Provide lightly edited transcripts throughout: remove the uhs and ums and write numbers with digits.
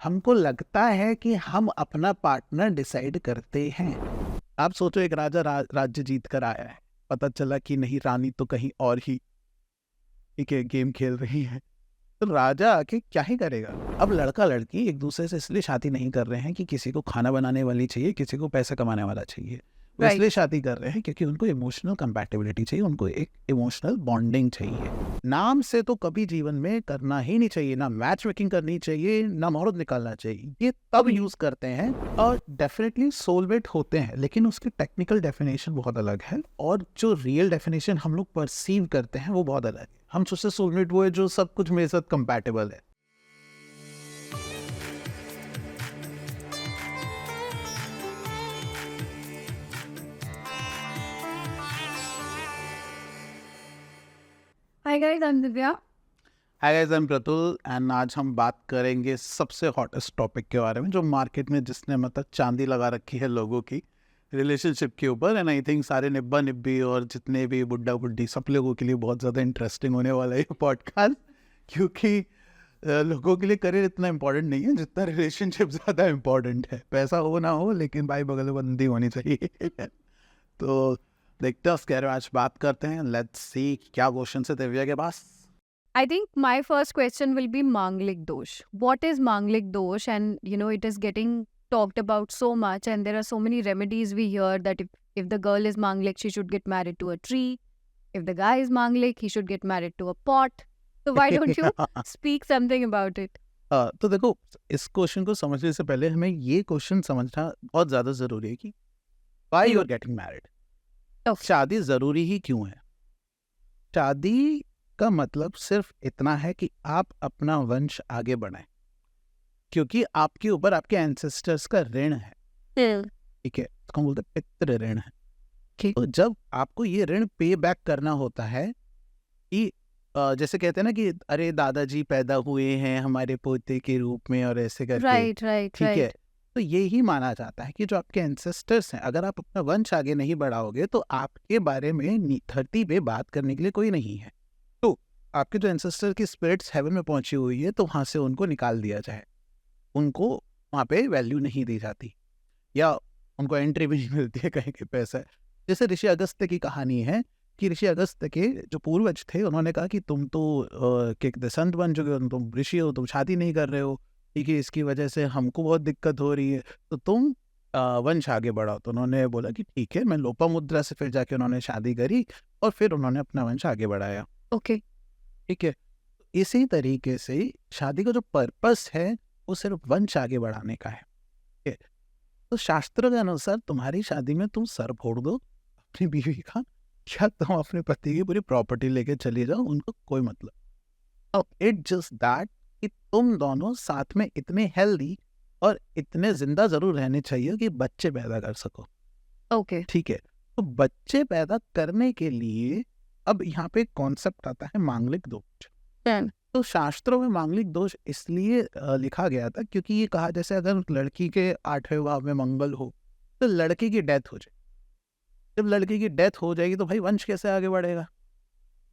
हमको लगता है कि हम अपना पार्टनर डिसाइड करते हैं। आप सोचो एक राजा राज्य जीत कर आया है, पता चला कि नहीं रानी तो कहीं और ही ठीक है गेम खेल रही है, तो राजा आके क्या ही करेगा। अब लड़का लड़की एक दूसरे से इसलिए शादी नहीं कर रहे हैं कि किसी को खाना बनाने वाली चाहिए, किसी को पैसा कमाने वाला चाहिए। वो Right. इसलिए शादी कर रहे हैं क्योंकि उनको इमोशनल कंपैटिबिलिटी चाहिए, उनको एक इमोशनल बॉन्डिंग चाहिए। नाम से तो कभी जीवन में करना ही नहीं चाहिए, ना मैच मेकिंग करनी चाहिए, ना मुहूर्त निकालना चाहिए। ये तब यूज करते हैं और डेफिनेटली सोलमेट होते हैं, लेकिन उसकी टेक्निकल डेफिनेशन बहुत अलग है और जो रियल डेफिनेशन हम लोग परसीव करते हैं वो बहुत अलग है। हम सोचते सोलमेट वो है जो सब कुछ मेरे साथ कंपैटिबल है। Hi guys, I'm Divya. Hi guys, I am Pratul and आज हम बात करेंगे सबसे हॉटेस्ट टॉपिक के बारे में जो मार्केट में जिसने मतलब चांदी लगा रखी है लोगों की रिलेशनशिप के ऊपर। एंड आई थिंक सारे निब्बा निब्बी और जितने भी बुड्ढा बुड्ढी सब लोगों के लिए बहुत ज़्यादा इंटरेस्टिंग होने वाला है ये पॉडकास्ट, क्योंकि लोगों के लिए करियर इतना इम्पोर्टेंट नहीं है जितना रिलेशनशिप ज़्यादा इम्पोर्टेंट है। पैसा हो ना हो लेकिन भाई बगल बंदी होनी चाहिए। तो देखते हैं उसके बारे में आज बात करते हैं। लेट्स सी क्या क्वेश्चन है दिव्या के पास। I think my first question will be Manglik Dosh. What is Manglik Dosh? And it is getting talked about so much, and there are so many remedies we hear that if the girl is Manglik, she should get married to a tree. If the guy is Manglik, he should get married to a pot. So why don't you speak something about it? तो देखो, इस question को समझने से पहले हमें ये question समझना बहुत ज़्यादा ज़रूरी है कि why you are getting married. Okay. शादी ज़रूरी ही क्यों है? शादी का मतलब सिर्फ इतना है कि आप अपना वंश आगे बढ़ाएं, क्योंकि आपके ऊपर आपके एंसेस्टर्स का ऋण है। ठीक है, इसको हम बोलते हैं पितृ ऋण है। ठीक। तो जब आपको ये ऋण पे बैक करना होता है कि जैसे कहते हैं ना कि अरे दादाजी पैदा हुए हैं हमारे पोते के रूप में और ऐसे करके, Right. ठीक है, तो ये ही माना जाता है कि जो आपके एंसेस्टर्स हैं, अगर आप अपना वंश आगे नहीं बढ़ाओगे तो आपके बारे में धरती पे बात करने के लिए कोई नहीं है। तो आपके जो एंसेस्टर की स्पिरिट्स हेवन में पहुंची हुई है तो वहां से उनको निकाल दिया जाए, उनको वहां पे वैल्यू नहीं दी जाती या उनको एंट्री भी नहीं मिलती है कहीं के पैसा। जैसे ऋषि अगस्त्य की कहानी है कि ऋषि अगस्त्य के जो पूर्वज थे उन्होंने कहा कि तुम तो संत बन चुके हो, तुम ऋषि हो, तुम शादी नहीं कर रहे हो, ठीक है, इसकी वजह से हमको बहुत दिक्कत हो रही है, तो तुम वंश आगे बढ़ाओ। तो उन्होंने बोला कि ठीक है, मैं लोपामुद्रा से फिर जाके उन्होंने शादी करी और फिर उन्होंने अपना वंश आगे बढ़ाया। Okay. ठीक है, इसी तरीके से शादी का जो पर्पस है वो सिर्फ वंश आगे बढ़ाने का है। ठीक है, तो शास्त्र के अनुसार तुम्हारी शादी में तुम सर फोड़ दो अपनी बीवी का, या तुम अपने पति की पूरी प्रॉपर्टी लेके चली जाओ, उनको कोई मतलब। इट जस्ट दैट कि तुम दोनों साथ में इतने हेल्दी और इतने जिंदा जरूर रहने चाहिए कि बच्चे पैदा कर सको। Okay. ठीक है, तो बच्चे पैदा करने के लिए अब यहाँ पे कॉन्सेप्ट आता है मांगलिक दोष। Then. तो शास्त्रों में मांगलिक दोष इसलिए लिखा गया था क्योंकि ये कहा जैसे अगर लड़की के 8वें भाव में मंगल हो तो लड़के की डेथ हो जाए। जब लड़के की डेथ हो जाएगी तो भाई वंश कैसे आगे बढ़ेगा?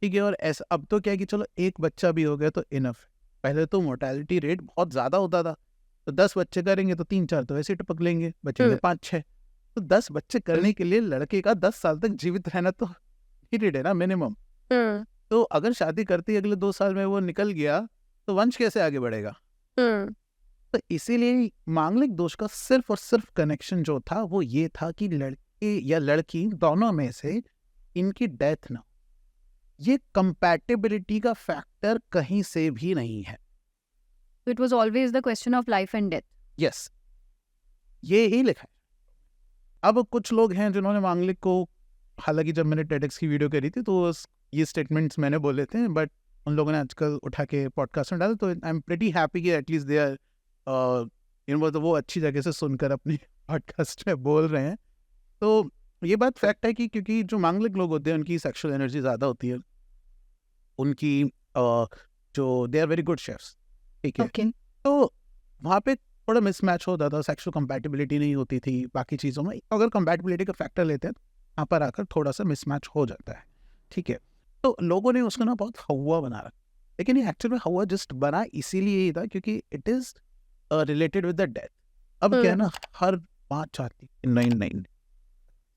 ठीक है, और ऐसा अब तो क्या है कि चलो एक बच्चा भी हो गया तो इनफ है। पहले तो मोर्टेलिटी रेट बहुत ज्यादा होता था, तो 10 बच्चे करेंगे तो 3-4 तो ऐसे टपक लेंगे, बचेंगे 5-6। तो 10 बच्चे करने के लिए लड़के का 10 साल तक जीवित रहना तो नीडेड है ना, मिनिमम। तो अगर शादी करती अगले 2 साल में वो निकल गया तो वंश कैसे आगे बढ़ेगा? तो इसीलिए मांगलिक दोष का सिर्फ और सिर्फ कनेक्शन जो था वो ये था कि लड़के या लड़की दोनों में से इनकी डेथ ना हो। ये कंपैटिबिलिटी का फैक्टर कहीं से भी नहीं है। So it was always the question of life and death. Yes, ये ही लिखा है। अब कुछ लोग हैं जिन्होंने मांगलिक को, हालांकि जब मैंने टेडेक्स की वीडियो करी थी तो ये स्टेटमेंट्स मैंने बोले थे, बट उन लोगों ने आजकल उठा के पॉडकास्ट में डाला, तो आई एम प्रीटी हैप्पी कि एटलीस्ट दे आर वो अच्छी जगह से सुनकर अपनी पॉडकास्ट में बोल रहे हैं। तो ये बात फैक्ट है कि क्योंकि जो मांगलिक लोग होते हैं उनकी सेक्सुअल एनर्जी ज़्यादा होती है, उनकी जो they are very good chefs. ठीक है, Okay. तो वहाँ पे थोड़ा मिसमैच होता था, सेक्सुअल कंपैटिबिलिटी नहीं होती थी बाकी चीज़ों में। अगर कंपैटिबिलिटी का फैक्टर लेते हैं तो यहाँ पर आकर थोड़ा सा मिसमैच हो जाता है। ठीक है, तो लोगों ने उसको ना बहुत हवा बना रखा, लेकिन ये एक्चुअल में हवा जस्ट बना इसीलिए ही था क्योंकि it is related with the death. अब क्या है ना, हर बात चाहती है नहीं नहीं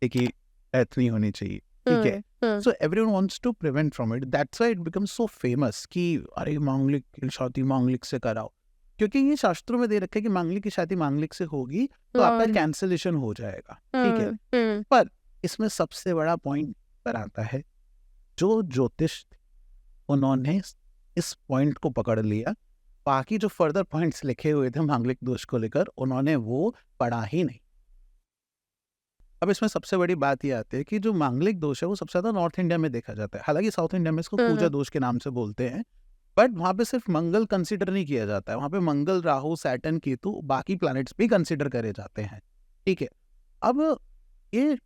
देखिए डेथ नहीं होनी चाहिए, ठीक है। So everyone wants to prevent from it, that's why it becomes so famous कि अरे मांगलिक की शादी मांगलिक से कराओ, क्योंकि ये शास्त्रों में दे रखा है कि मांगलिक की शादी मांगलिक से होगी तो आपका कैंसलेशन हो जाएगा, ठीक है। पर इसमें सबसे बड़ा पॉइंट पर आता है, जो ज्योतिष उन्होंने इस पॉइंट को पकड़ लिया, बाकी जो फर्दर पॉइंट्स लिखे हुए थे मांगलिक दोष को लेकर उन्होंने वो पढ़ा ही नहीं। अब इसमें सबसे बड़ी बात ये आती है कि जो मांगलिक दोष है वो सबसे ज्यादा नॉर्थ इंडिया में देखा जाता है, हालांकि साउथ इंडिया में इसको पूजा दोष के नाम से बोलते हैं, बट वहां पे सिर्फ मंगल कंसीडर नहीं किया जाता है, वहां पे मंगल, राहु, सैटर्न, केतु, बाकी प्लैनेट्स भी कंसीडर करे जाते हैं, ठीक है। अब ये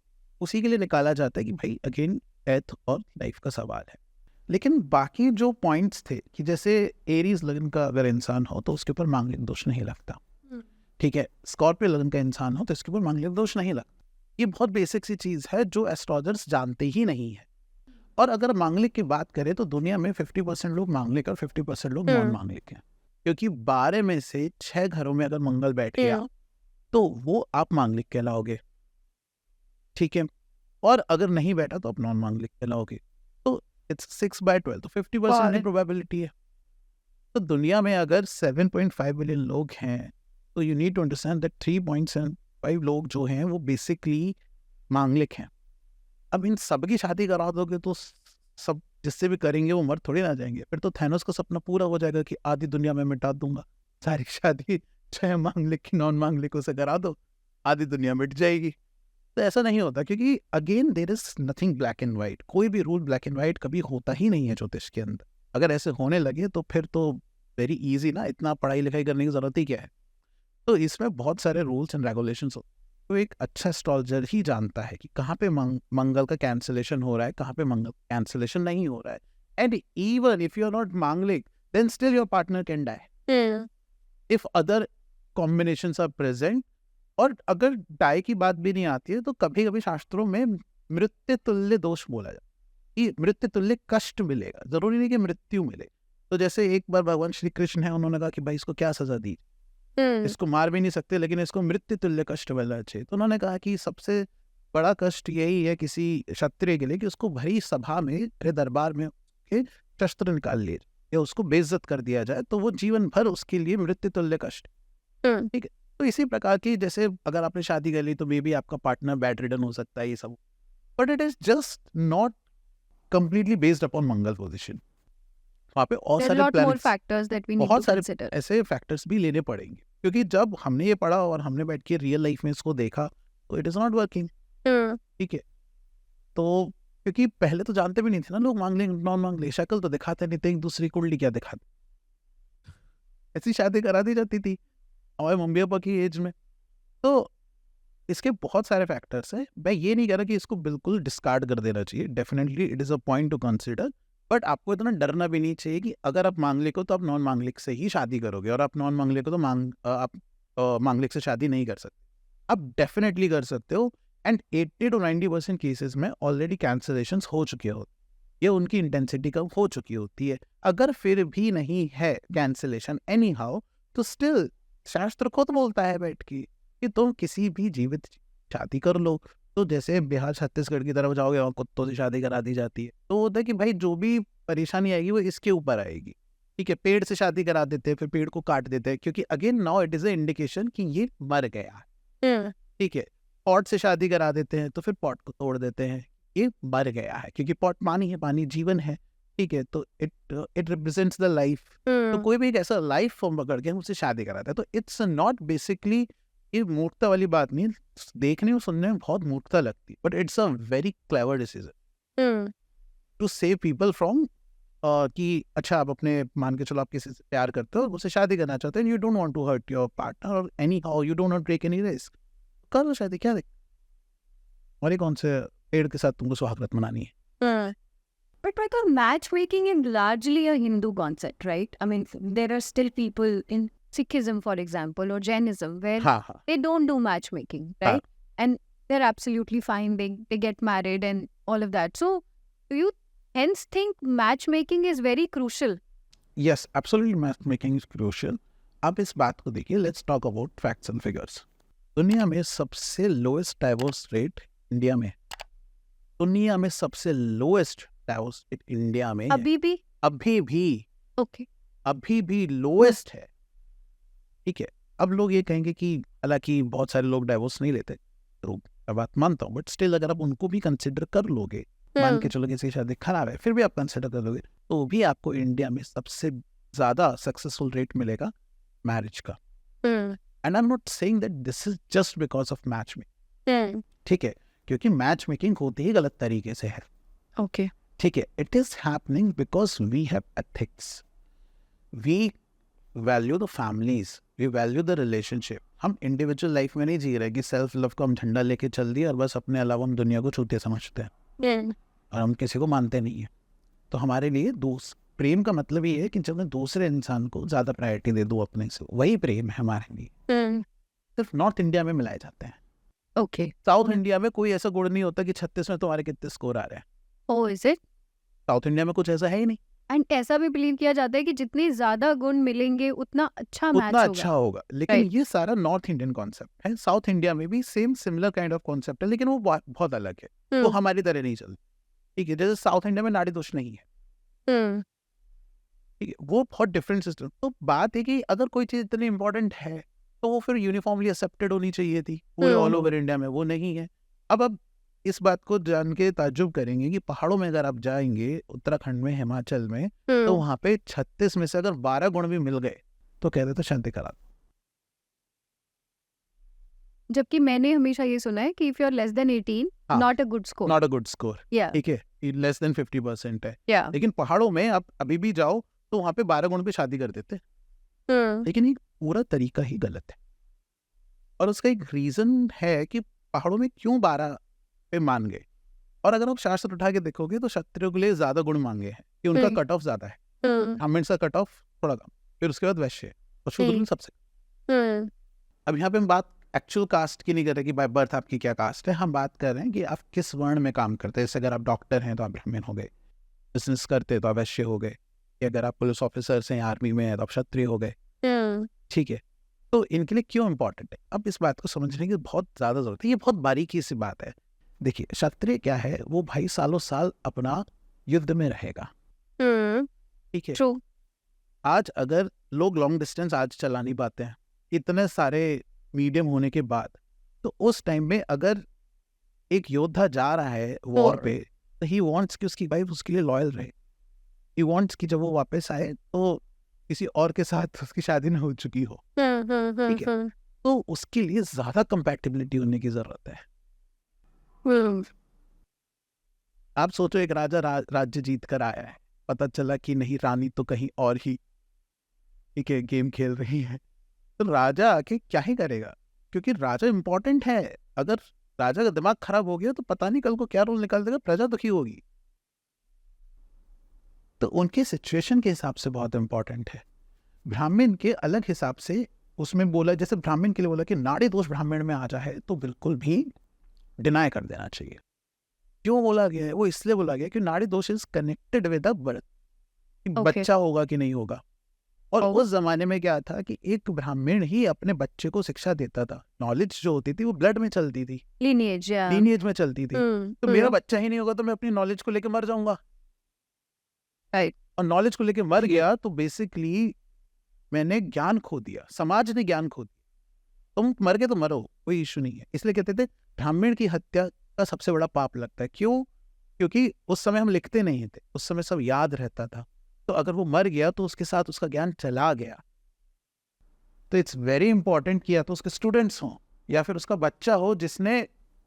उसी के लिए निकाला जाता है कि भाई अगेन डेथ और लाइफ का सवाल है, लेकिन बाकी जो पॉइंट्स थे कि जैसे एरीज लगन का अगर इंसान हो तो उसके ऊपर मांगलिक दोष नहीं लगता, ठीक है। स्कॉर्पियो लगन का इंसान हो तो इसके ऊपर मांगलिक दोष नहीं लगता। ये बहुत बेसिक सी चीज है जो एस्ट्रोलॉजर्स जानते ही नहीं है। और अगर मांगलिक की बात करें तो दुनिया में 50% लोग मांगलिक और 50% लोग नॉन मांगलिक हैं, क्योंकि 12 में से 6 घरों में अगर मंगल बैठ गया तो वो आप मांगलिक कहलाओगे, ठीक है। और अगर नहीं बैठा तो आप नॉन मांगलिक कहलाओगे। तो इट्स 6/12, तो 50% की प्रोबेबिलिटी है। तो दुनिया में अगर 7.5 बिलियन लोग हैं तो you need to understand that 3.75 लोग जो हैं वो बेसिकली मांगलिक हैं। अब इन सब की शादी करा दोगे तो सब जिससे भी करेंगे वो मर थोड़ी ना जाएंगे, फिर तो थैनोस का सपना पूरा हो जाएगा कि आधी दुनिया में मिटा दूंगा, सारी शादी चाहे मांगलिक की नॉन मांगलिकों से करा दो, आधी दुनिया मिट जाएगी। तो ऐसा नहीं होता, क्योंकि again there is nothing black and white, कोई भी रूल ब्लैक एंड वाइट कभी होता ही नहीं है ज्योतिष के अंदर। अगर ऐसे होने लगे तो फिर तो वेरी इजी ना, इतना पढ़ाई लिखाई करने की जरूरत ही क्या है। तो इसमें बहुत सारे रूल्स एंड रेगुलेशंस होते हैं, तो एक अच्छा एस्ट्रोलॉजर ही जानता है कि कहाँ पे मंगल का कैंसलेशन हो रहा है, कहाँ पे मंगल कैंसलेशन नहीं हो रहा है। And even if you are not manglik then still your partner can die if other combinations are present. और अगर डाई की बात भी नहीं आती है तो कभी कभी शास्त्रों में मृत्यु तुल्य दोष बोला जाता है कि मृत्यु तुल्य कष्ट मिलेगा, जरूरी नहीं कि मृत्यु मिले। तो जैसे एक बार भगवान श्री कृष्ण है, उन्होंने कहा कि भाई इसको क्या सजा दी, इसको मार भी नहीं सकते लेकिन इसको मृत्यु तुल्य कष्ट मिलना चाहिए। तो उन्होंने कहा कि सबसे बड़ा कष्ट यही है किसी क्षत्रिय के लिए कि उसको भरी सभा में, दरबार में के शस्त्र निकाल लिए या उसको बेइज्जत कर दिया जाए, तो वो जीवन भर उसके लिए मृत्यु तुल्य कष्ट, ठीक है। तो इसी प्रकार की, जैसे अगर आपने शादी कर ली तो मे बी आपका पार्टनर बेड रिडन हो सकता है, ये सब, but it is just not completely based upon Mangal position. वहाँ पे और बहुत सारे ऐसे फैक्टर्स भी लेने पड़ेंगे, क्योंकि जब हमने ये पढ़ा और हमने बैठ के रियल लाइफ में इसको देखा तो इट इज नॉट वर्किंग, ठीक है। तो क्योंकि पहले तो जानते भी नहीं थे ना लोग मांगलिक नॉन मांगलिक, शक्ल तो दिखाते नहीं थे, एक दूसरी कुंडली क्या दिखाते, ऐसी शादी करा दी जाती थी हमारे मम्मी पापा की एज में। तो इसके बहुत सारे फैक्टर्स हैं। मैं ये नहीं कह रहा कि इसको बिल्कुल डिस्कार्ड कर देना चाहिए, definitely it is a point two consider, but आपको इतना डरना भी नहीं चाहिए कि अगर आप मांगलिक हो तो आप नॉन मांगलिक से ही शादी करोगे, और आप नॉन मांगलिक हो तो आप मांगलिक से शादी नहीं कर सकते। आप डेफिनेटली कर सकते हो, एंड 80 to 90% केसेस में ऑलरेडी कैंसलेशंस हो चुके होते, ये उनकी इंटेंसिटी कम हो चुकी होती है। अगर फिर भी नहीं है कैंसलेशन एनी हाउ, तो स्टिल शास्त्र खुद बोलता है बैठ के कि तुम किसी भी जीवित शादी कर लो। तो जैसे बिहार छत्तीसगढ़ की तरफ जाओगे और कुत्तों से शादी करा दी जाती है, तो होता है कि भाई जो भी परेशानी आएगी वो इसके ऊपर आएगी, ठीक है। पेड़ से शादी करा देते हैं, फिर पेड़ को काट देते हैं, क्योंकि again now it is a indication कि ये मर गया, ठीक है। पॉट से शादी करा देते हैं तो फिर पॉट को तोड़ देते हैं, ये मर गया है, क्योंकि पॉट पानी है, पानी जीवन है, ठीक है। तो इट रिप्रेजेंट्स द लाइफ। तो कोई भी एक ऐसा लाइफ फॉर्म पकड़ के उससे शादी कराता है, तो इट्स नॉट बेसिकली, ये मूर्खता वाली बात नहीं, देखने और सुनने में बहुत मूर्खता लगती है, but it's a very clever decision to save people from कि अच्छा आप अपने, मान के चलो आप किसी से प्यार करते हो, उससे शादी करना चाहते हो, you don't want to hurt your partner or anyhow you don't want to take any risk, कर लो शादी, क्या देख, और ये कौन से पेड़ के साथ तुमको सुहागरात मनानी है। But I thought matchmaking is largely a Hindu concept, right? I mean, there are still people in Sikhism, for example, or Jainism, where they don't do matchmaking, right? And they're absolutely fine. They get married and all of that. So, do you hence think matchmaking is very crucial? Yes, absolutely, matchmaking is crucial. आप इस बात को देखिए, let's talk about facts and figures. दुनिया में सबसे lowest divorce rate India में है। दुनिया में सबसे लोएस्ट डाइवोर्स रेट इंडिया में है। अभी भी? अभी ओके। भी लोएस्ट है। ठीक है, अब लोग ये कहेंगे कि हालांकि बहुत सारे लोग डाइवोर्स नहीं लेते, तो मैं बात मानता हूँ, बट स्टिल अगर आप उनको भी कंसिडर कर लोगे, मान के चलो किसी की शादी खराब है, फिर भी आप कंसिडर कर लोगे, तो भी आपको इंडिया में सबसे ज्यादा सक्सेसफुल रेट मिलेगा मैरिज का। And I am not saying that this is just because of match making, ठीक है, क्योंकि मैच मेकिंग होती ही गलत तरीके से है। ओके। ठीक है, it is happening because we have ethics, we value the families, we value the relationship. हम इंडिविजुअल लाइफ में नहीं जी रहे कि सेल्फ लव को हम झंडा लेके चल दिए और बस अपने अलावा हम दुनिया को छूते समझते हैं और हम किसी को मानते नहीं है। तो हमारे लिए प्रेम का मतलब ये है कि जब मैं दूसरे इंसान को ज्यादा प्रायोरिटी दे दूं अपने से, वही प्रेम है हमारे लिए। सिर्फ नॉर्थ इंडिया में मिलाए जाते हैं। ओके। साउथ इंडिया में कोई ऐसा गुण नहीं होता कि 36 में तुम्हारे कितने स्कोर आ रहे हैं। ओह, इज इट? साउथ इंडिया में कुछ ऐसा है ही नहीं। एंड ऐसा भी बिलीव किया जाता है कि जितने ज्यादा गुण मिलेंगे उतना अच्छा मैच उतना होगा। अच्छा होगा, लेकिन Right. ये सारा नॉर्थ इंडियन कॉन्सेप्ट है। साउथ इंडिया में भी same similar kind of concept है, लेकिन वो बहुत अलग है। वो हमारी तरह नहीं चलती। ठीक है, जैसे साउथ इंडिया में नाड़ी दोष नहीं है, ठीक है, वो बहुत डिफरेंट सिस्टम। तो बात है कि अगर कोई चीज इतनी इंपॉर्टेंट है तो वो फिर यूनिफॉर्मली एक्सेप्टेड होनी चाहिए थी पूरे ऑल ओवर इंडिया में, वो नहीं है। अब इस बात को जान के ताज्जुब करेंगे कि पहाड़ों में अगर आप जाएंगे, उत्तराखंड में, हिमाचल में, तो वहां पे 36 में से अगर 12 गुण भी मिल गए तो कह देते शांति करा दो। जबकि मैंने हमेशा ये सुना है कि if you are less than 18 हाँ, not a good score. Not a good score. या ठीक है, लेस देन 50% है। या लेकिन पहाड़ों में आप अभी भी जाओ तो वहां पे 12 गुण पे शादी कर देते। लेकिन ये पूरा तरीका ही गलत है, और उसका एक रीजन है कि पहाड़ों में क्यों 12 पे मान गए। और अगर आप शास्त्र उठा के देखोगे तो क्षत्रियों के लिए ज्यादा गुण मांगे हैं कि उनका कट ऑफ ज्यादा है, ब्राह्मण का कट ऑफ थोड़ा कम, फिर उसके बाद वैश्य और शूद्र सबसे। अब यहाँ पे हम बात एक्चुअल कास्ट की नहीं कर रहे कि बाय बर्थ आपकी क्या कास्ट है, हम बात कर रहे हैं कि आप किस वर्ण में काम करते हैं। जैसे अगर आप डॉक्टर हैं तो आप ब्राह्मण हो गए, बिजनेस करते हैं तो आप वैश्य हो गए, या अगर आप पुलिस ऑफिसर्स हैं, आर्मी में है तो आप क्षत्रिय हो गए। ठीक है, तो इनके लिए क्यों इंपॉर्टेंट है, अब इस बात को समझने की बहुत ज्यादा जरूरत है। ये बहुत बारीकी सी बात है। देखिए, क्षत्रिय क्या है, वो भाई सालों साल अपना युद्ध में रहेगा। ठीक है, ट्रू। आज अगर लोग लॉन्ग डिस्टेंस आज चला नहीं पाते हैं इतने सारे मीडियम होने के बाद, तो उस टाइम में अगर एक योद्धा जा रहा है वॉर पे, तो ही वांट्स कि उसकी वाइफ उसके लिए लॉयल रहे। ही वांट्स कि जब वो वापस आए तो किसी और के साथ उसकी शादी ना हो चुकी हो। ठीक है, तो उसके लिए ज्यादा कंपैटिबिलिटी होने की जरूरत है। आप सोचो, एक राजा राज्य जीत कर आया है, पता चला कि नहीं, रानी तो कहीं और ही, ठीक है, गेम खेल रही है, तो राजा आके क्या ही करेगा, क्योंकि राजा इंपॉर्टेंट है। अगर राजा का दिमाग खराब हो गया तो पता नहीं कल को क्या रूल निकाल देगा, प्रजा दुखी होगी। तो उनके सिचुएशन के हिसाब से बहुत इंपॉर्टेंट है। ब्राह्मण के अलग हिसाब से उसमें बोला, जैसे ब्राह्मण के लिए बोला कि नाड़ी दोष ब्राह्मण में आ जाए तो बिल्कुल भी डिनाई कर देना चाहिए। क्यों बोला गया है, वो इसलिए बोला गया कि नाड़ी दोष is connected with the birth, बच्चा होगा कि नहीं होगा। और उस जमाने में क्या था कि एक ब्राह्मण ही अपने बच्चे को शिक्षा देता था। नॉलेज जो होती थी वो ब्लड में चलती थी, लीनिएज में चलती थी। तो मेरा बच्चा ही नहीं होगा तो मैं अपनी नॉलेज को लेकर मर जाऊंगा। राइट। और नॉलेज को लेकर मर गया तो बेसिकली मैंने ज्ञान खो दिया, समाज ने ज्ञान खो दिया। तुम मर गए तो मरो, कोई इशू नहीं है। इसलिए कहते थे ब्राह्मण की हत्या का सबसे बड़ा पाप लगता है। क्यों? क्योंकि उस समय हम लिखते नहीं थे, उस समय सब याद रहता था। तो अगर वो मर गया तो उसके साथ उसका ज्ञान चला गया। तो इट्स वेरी इंपॉर्टेंट कि या तो उसके स्टूडेंट्स हों या फिर उसका बच्चा हो जिसने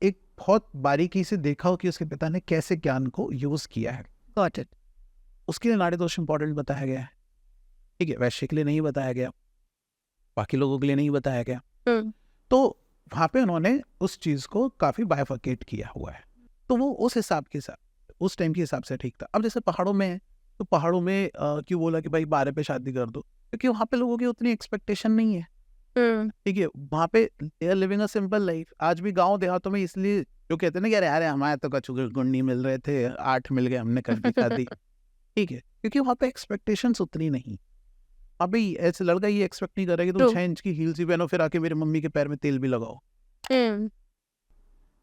एक बहुत बारीकी से देखा हो कि उसके पिता ने कैसे ज्ञान को यूज किया है। Got it. उसके लिए नाड़ी दोष इंपॉर्टेंट बताया गया है। ठीक है, वैश्य के लिए नहीं बताया गया, बाकी लोगों के लिए नहीं बताया गया। तो वहां पे उन्होंने उस चीज को काफी बाइफर्केट किया हुआ है। तो वो उस हिसाब के साथ, उस टाइम के हिसाब से ठीक था। अब जैसे पहाड़ों में है, तो पहाड़ों में क्यों बोला कि भाई 12 पे शादी कर दो, क्योंकि वहां पे लोगों की उतनी एक्सपेक्टेशन नहीं है। ठीक है, वहां पे they are living a simple life. आज भी गांव देहातों में इसलिए जो कहते हैं ना कि अरे हमारे तो कछु गुण नहीं मिल रहे थे, 8 मिल गए, हमने कर दी शादी। ठीक है, क्योंकि वहां पे एक्सपेक्टेशंस उतनी नहीं। अभी ऐसे लड़का ये एक्सपेक्ट नहीं कर रहा कि तुम True. 6 इंच की हील्स ही पहनो फिर आके मेरी मम्मी के पैर में तेल भी लगाओ।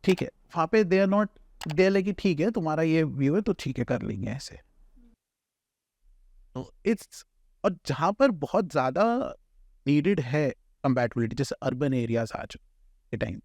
ठीक है, वहाँ पे they are not they like कि ठीक है तुम्हारा ये व्यू है तो ठीक है कर लेंगे ऐसे। तो इट्स और जहाँ पर बहुत ज़्यादा नीडेड है कंपैटिबिलिटी, जैसे अर्बन एरियाज आज के टाइम,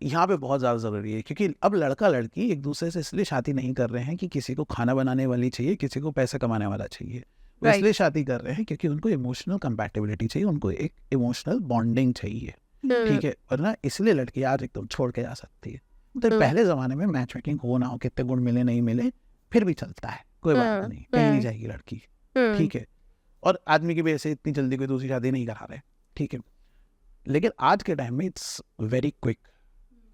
यहाँ पे बहुत ज़्यादा ज़रूरी है क्योंकि अब लड़का लड़की एक दूसरे से इसलिए शादी नहीं कर रहे हैं कि किसी को खाना बनाने वाली चाहिए, किसी को पैसा कमाने वाला चाहिए। वो Right. इसलिए शादी कर रहे हैं क्योंकि उनको इमोशनल कंपैटिबिलिटी चाहिए, उनको एक इमोशनल बॉन्डिंग चाहिए। ठीक है, वरना इसलिए लड़की आज एकदम छोड़ के जा सकती है। तो पहले ज़माने में मैच मेकिंग हो ना हो, कितने गुण मिले नहीं मिले फिर भी चलता है, कोई बात नहीं, कहीं नहीं जाएगी लड़की। ठीक है, और आदमी की भी ऐसे इतनी जल्दी कोई दूसरी शादी नहीं करा रहे। ठीक है, लेकिन आज के टाइम में इट्स वेरी क्विक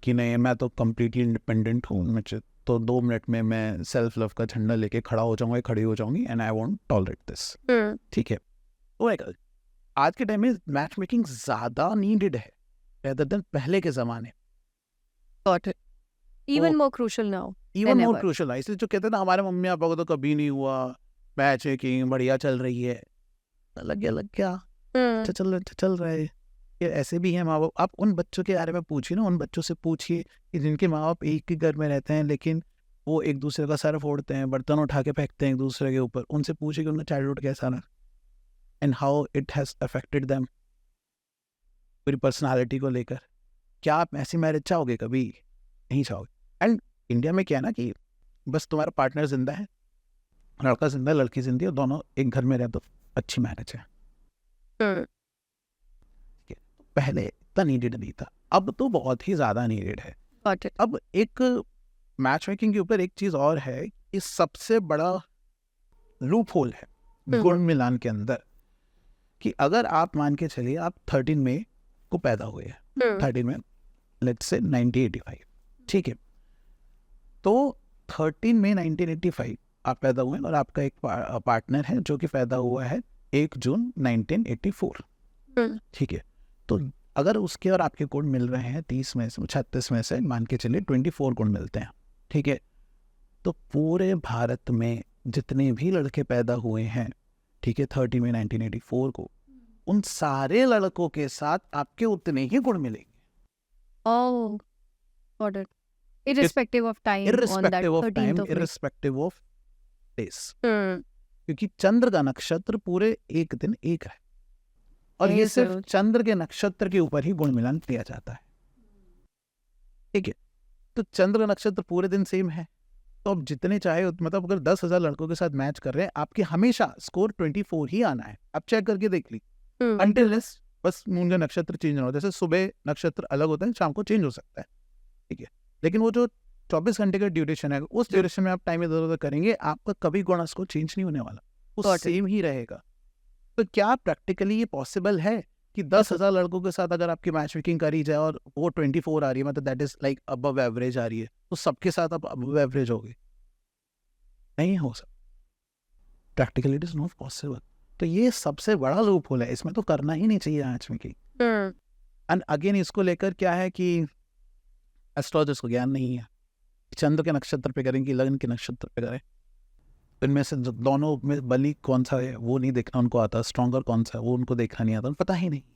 कि नहीं मैं तो कम्प्लीटली इंडिपेंडेंट हूँ, मुझे तो 2 मिनट में मैं सेल्फ लव का झंडा लेके खड़ा हो जाऊंगा, खड़ी हो जाऊंगी and I won't tolerate this. ठीक है, तो आज के टाइम में मैच मेकिंग ज़्यादा नीडेड है rather than पहले के ज़माने। Got it. Even more crucial now. Even than more ever. Crucial है, इसलिए जो कहते हैं ना हमारे मम्मी पापा को तो कभी नहीं हुआ मैच मेकिंग, बढ़िया चल रही है, लग गया अच्छा चल रहा है। ये ऐसे भी हैं माँ बाप, आप उन बच्चों के बारे में पूछिए ना, उन बच्चों से पूछिए कि जिनके माँ बाप एक ही घर में रहते हैं लेकिन वो एक दूसरे का सर फोड़ते हैं, बर्तन उठा के फेंकते हैं एक दूसरे के ऊपर, उनसे पूछिए कि उनका चाइल्डहुड कैसा रहा and how it has affected them पूरी पर्सनालिटी को लेकर। क्या आप ऐसी मैरिज चाहोगे? कभी नहीं चाहोगे। एंड इंडिया में क्या है ना कि बस तुम्हारा पार्टनर जिंदा है, लड़का जिंदा है लड़की जिंदी है, दोनों एक घर में रहे तो अच्छी मैरिज है। पहले इतना नीडेड नहीं था, अब तो बहुत ही ज़्यादा नीडेड है। Got it. अब एक मैच मेकिंग के ऊपर एक चीज़ और है कि सबसे बड़ा लूप होल है गुण मिलान के अंदर कि अगर आप मान के चलिए आप 13 मई को पैदा हुए हैं, 13 में लेट्स से 1985, ठीक है, तो 13 मई 1985 आप पैदा हुए और आपका एक पार्टनर है जो कि पैदा हुआ है 1 जून 1984, ठीक है, तो अगर उसके और आपके गुण मिल रहे हैं 30 में से 36 में से मान के चलिए 24 गुण मिलते हैं, ठीक है, तो पूरे भारत में जितने भी लड़के पैदा हुए हैं, ठीक है, 30 में 1984 को, उन सारे लड़कों के साथ आपके उतने ही गुण मिलेंगे। Oh, got it. Irrespective of time on that Irrespective of 13th time, of May. irrespective of days, क्योंकि चंद्र का नक्षत्र पूरे एक दिन एक है और ये Yes, सिर्फ sir. चंद्र के नक्षत्र के ऊपर ही गुण मिलान किया जाता है, ठीक है, तो चंद्र का नक्षत्र पूरे दिन सेम है, तो अब जितने चाहे मतलब अगर 10,000 लड़कों के साथ मैच कर रहे हैं आपके हमेशा स्कोर 24 ही आना है। आप चेक करके देख ली, अनटिल बस मून का नक्षत्र चेंज ना हो, जैसे सुबह नक्षत्र अलग होता है शाम को चेंज हो सकता है, ठीक है, लेकिन वो जो 24 घंटे का ड्यूरेशन है उस ड्यूरेशन में आप टाइम इधर उधर करेंगे आपका कभी गुण स्कोर चेंज नहीं होने वाला, वो सेम ही रहेगा। तो क्या प्रैक्टिकली ये पॉसिबल है कि 10,000 लड़कों के साथ अगर आपकी मैच मेकिंग करी जाए और वो 24 आ रही है, मतलब that is like above average आ रही है, तो सबके साथ आप अबव एवरेज हो गए? नहीं हो सकता, practically it is not possible. तो ये सबसे बड़ा लूप होल है, इसमें तो करना ही नहीं चाहिए मैच मेकिंग। एंड अगेन इसको लेकर क्या है कि एस्ट्रोलॉजर्स को ज्ञान नहीं है, चंद्र के नक्षत्र पे करें कि लग्न के नक्षत्र पे करें, इनमें से दोनों में बली कौन सा है वो नहीं देखना उनको आता, स्ट्रॉन्गर कौन सा है वो उनको देखना नहीं आता, पता ही नहीं है,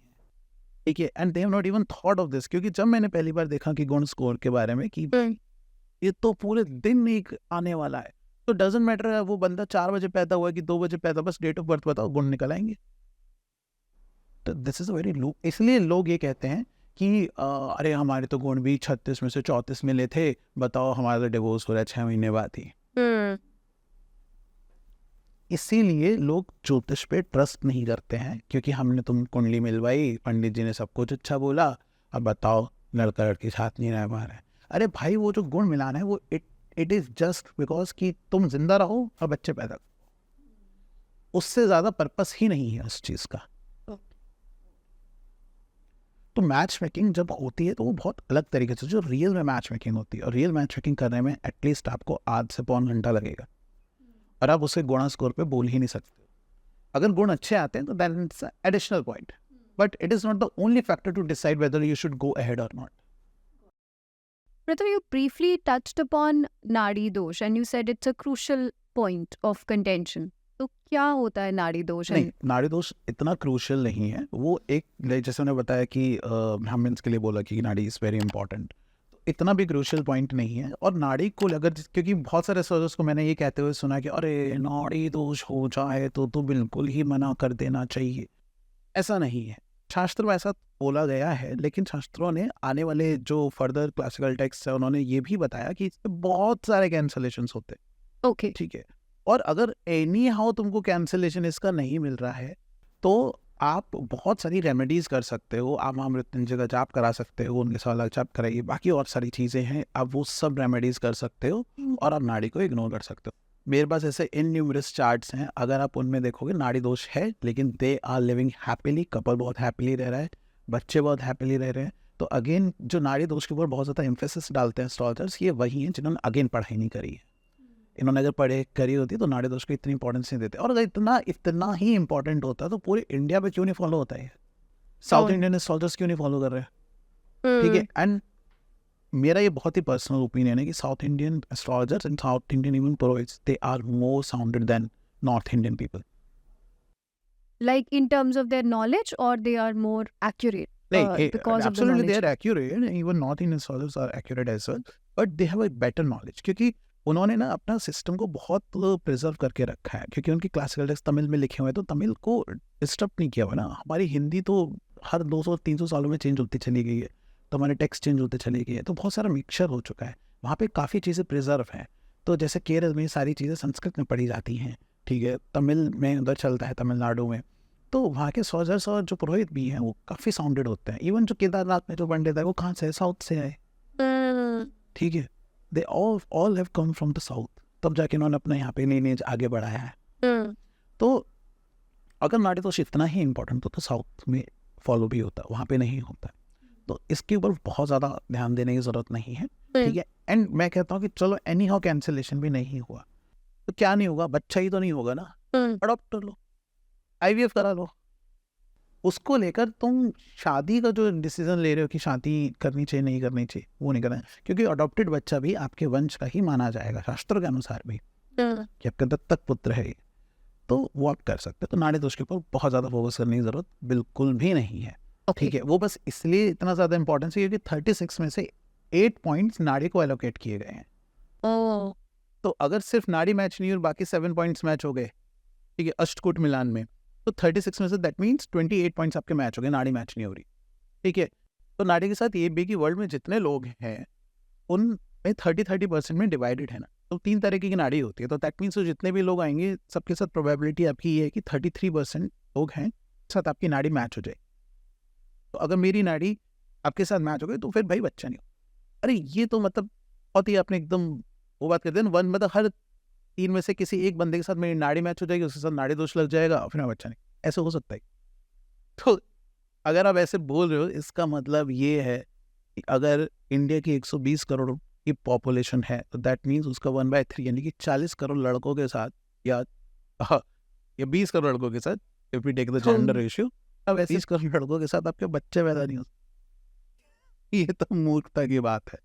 ठीक है, and they have not even thought of this. क्योंकि जब मैंने पहली बार देखा कि गुण स्कोर के बारे में कि ये तो पूरे दिन एक आने वाला है, तो डजंट मैटर है वो बंदा 4 बजे पैदा हुआ है कि 2 बजे पैदा, बस डेट ऑफ बर्थ बताओ गुण निकल आएंगे। तो this is a very loop, इसलिए लोग ये कहते हैं कि अरे हमारे तो गुण भी 36 में से 34 मिले थे, बताओ हमारा तो डिवोर्स हो रहा है 6 महीने बाद ही। इसीलिए लोग ज्योतिष पे ट्रस्ट नहीं करते हैं, क्योंकि हमने तुम कुंडली मिलवाई, पंडित जी ने सब कुछ अच्छा बोला, अब बताओ लड़का लड़की साथ नहीं रह पा रहे। अरे भाई वो जो गुण मिलाना है वो इट इज जस्ट बिकॉज कि तुम जिंदा रहो और बच्चे पैदा करो, उससे ज्यादा पर्पस ही नहीं है उस चीज का। तो मैच मेकिंग जब होती है तो वो बहुत अलग तरीके से जो रियल में मैच मेकिंग होती है, और रियल मैच मेकिंग करने में एटलीस्ट आपको आध से पौन घंटा लगेगा और आप उसके गुणा स्कोर पे बोल ही नहीं सकते। अगर गुण अच्छे आते हैं तो that is additional point, but it is not the only factor to decide whether you should go ahead और not. Pratham, you briefly touched upon Nadi dosh and you said it's a crucial point of contention. तो क्या होता है नाड़ी दोष? नहीं, नाड़ी दोष इतना क्रूशियल नहीं है। वो एक जैसे उन्होंने बताया कि ब्राह्मण्स के लिए बोला कि नाड़ी इज़ वेरी इंपॉर्टेंट, तो इतना भी क्रूशियल पॉइंट नहीं है। और नाड़ी को अगर, क्योंकि बहुत सारे सर्जर्स को मैंने ये कहते हुए सुना कि अरे नाड़ी दोष हो जाए तो बिल्कुल ही मना कर देना चाहिए। ऐसा नहीं है, शास्त्र में ऐसा बोला गया है, लेकिन शास्त्रों ने आने वाले जो फर्दर क्लासिकल टेक्स्ट है उन्होंने ये भी बताया कि इससे बहुत सारे कैंसलेशंस होते हैं। ओके, ठीक है, और अगर एनी हाउ तुमको कैंसलेशन इसका नहीं मिल रहा है तो आप बहुत सारी रेमेडीज कर सकते हो। आप वहाँ मृत्युंजय का जाप करा सकते हो, उनके साथ अलग जाप कराइए, बाकी और सारी चीज़ें हैं, आप वो सब रेमेडीज कर सकते हो और आप नाड़ी को इग्नोर कर सकते हो। मेरे पास ऐसे इनन्यूमरस चार्ट्स हैं, अगर आप उनमें देखोगे नाड़ी दोष है लेकिन they are living happily, couple बहुत हैप्पीली रह रहा है, बच्चे बहुत हैप्पीली रह रहे हैं। तो अगेन जो नाड़ी दोष के ऊपर बहुत ज़्यादा एम्फेसिस डालते हैं एस्ट्रोलजर्स, ये वही हैं जिन्होंने अगेन पढ़ाई नहीं करी है। इन्होंने अगर पढ़े करी होती तो नाड़ी दोष को इतनी इंपॉर्टेंस नहीं देते। और अगर इतना ही इंपॉर्टेंट होता तो पूरे इंडिया में क्यों नहीं फॉलो होता है? साउथ और इंडियन एस्ट्रोलजर्स क्यों नहीं फॉलो कर रहे हैं? ठीक है, एंड मेरा ये बहुत ही पर्सनल ओपिनियन है कि south Indian astrologers and south Indian even पुरोहित्स, they are more sounded than north Indian people. like in terms of their knowledge, or they are more accurate because of the Absolutely they knowledge? are accurate, even North Indian astrologers are accurate as well, but they have a better knowledge, क्योंकि उन्होंने ना अपना system को बहुत preserve करके रखा है, क्योंकि उनकी क्लासिकल टेक्स्ट तमिल में लिखे हुए हैं, तो तमिल को डिस्टर्ब नहीं किया हुआ ना। हमारी हिंदी तो हर 200-300 सालों में चेंज होती चली गई है, तो हमारे टेक्स्ट चेंज होते चले गए हैं, तो बहुत सारा मिक्सचर हो चुका है। वहाँ पे काफ़ी चीज़ें प्रिजर्व हैं। तो जैसे केरल में सारी चीज़ें संस्कृत में पढ़ी जाती हैं, ठीक है, तमिल में उधर चलता है, तमिलनाडु में, तो वहाँ के सोल्जर्स और जो पुरोहित भी हैं वो काफ़ी साउंडेड होते हैं। इवन जो केदारनाथ में जो पंडित है वो कहाँ से है? साउथ से आए, ठीक है, they all have come from the south, तब जाके इन्होंने अपना यहाँ पे लीनेज आगे बढ़ाया है। तो अगर नाड़ी दोष इतना ही इंपॉर्टेंट तो साउथ में फॉलो भी होता, वहाँ पे नहीं होता। तो इसके ऊपर बहुत ज़्यादा ध्यान देने की ज़रूरत नहीं है, ठीक है। एंड मैं कहता हूँ कि चलो एनी हाउ कैंसिलेशन भी नहीं हुआ तो क्या नहीं होगा, बच्चा ही तो नहीं होगा ना, अडॉप्ट कर लो, IVF करा लो। उसको लेकर तुम शादी का जो डिसीजन ले रहे हो कि शादी करनी चाहिए नहीं करनी चाहिए, वो नहीं करना है, क्योंकि अडॉप्टेड बच्चा भी आपके वंश का ही माना जाएगा शास्त्रों के अनुसार भी, कि आपका दत्तक पुत्र है, तो वो आप कर सकते हो। तो नाड़ी दोष के ऊपर बहुत ज़्यादा फोकस करने की ज़रूरत बिल्कुल भी नहीं है, ठीक है। वो बस इसलिए इतना ज़्यादा इंपॉर्टेंस है क्योंकि 36 में से 8 पॉइंट्स नाड़ी को एलोकेट किए गए हैं। तो अगर सिर्फ नाड़ी मैच नहीं और बाकी 7 पॉइंट्स मैच हो गए, ठीक है, अष्टकूट मिलान में, तो 36 में से दैट मीन्स 28 पॉइंट्स आपके मैच हो गए, नाड़ी मैच नहीं हो रही, ठीक है। तो नाड़ी के साथ ये भी कि वर्ल्ड में जितने लोग हैं उनमें 30% में डिवाइडेड है ना, तो 3 तरीके की नाड़ी होती है। तो दैट मीन्स जितने भी लोग आएंगे सबके साथ प्रोबेबिलिटी आपकी ये है कि 33% लोग हैं साथ आपकी नाड़ी मैच हो जाए। तो अगर मेरी नाड़ी आपके साथ मैच हो गई तो फिर भाई बच्चा नहीं हो। अरे ये तो मतलब बहुत ही आपने एकदम वो बात कर दी ना, वन मतलब हर 3 में से किसी एक बंदे के साथ मेरी नाड़ी मैच हो जाएगी, उसके साथ नाड़ी दोष लग जाएगा, फिर मैं बच्चा नहीं, ऐसे हो सकता है। तो अगर आप ऐसे बोल रहे हो इसका मतलब ये है कि अगर इंडिया की 120 करोड़ की पॉपुलेशन है तो दैट मीन्स उसका 1/3 यानी कि 40 करोड़ लड़कों के साथ या 20 करोड़ लड़कों के साथ, if we take the gender ratio, अब 20 करोड़ लड़कों के साथ आपके बच्चे पैदा नहीं हो सकते। ये तो मूर्खता की बात है।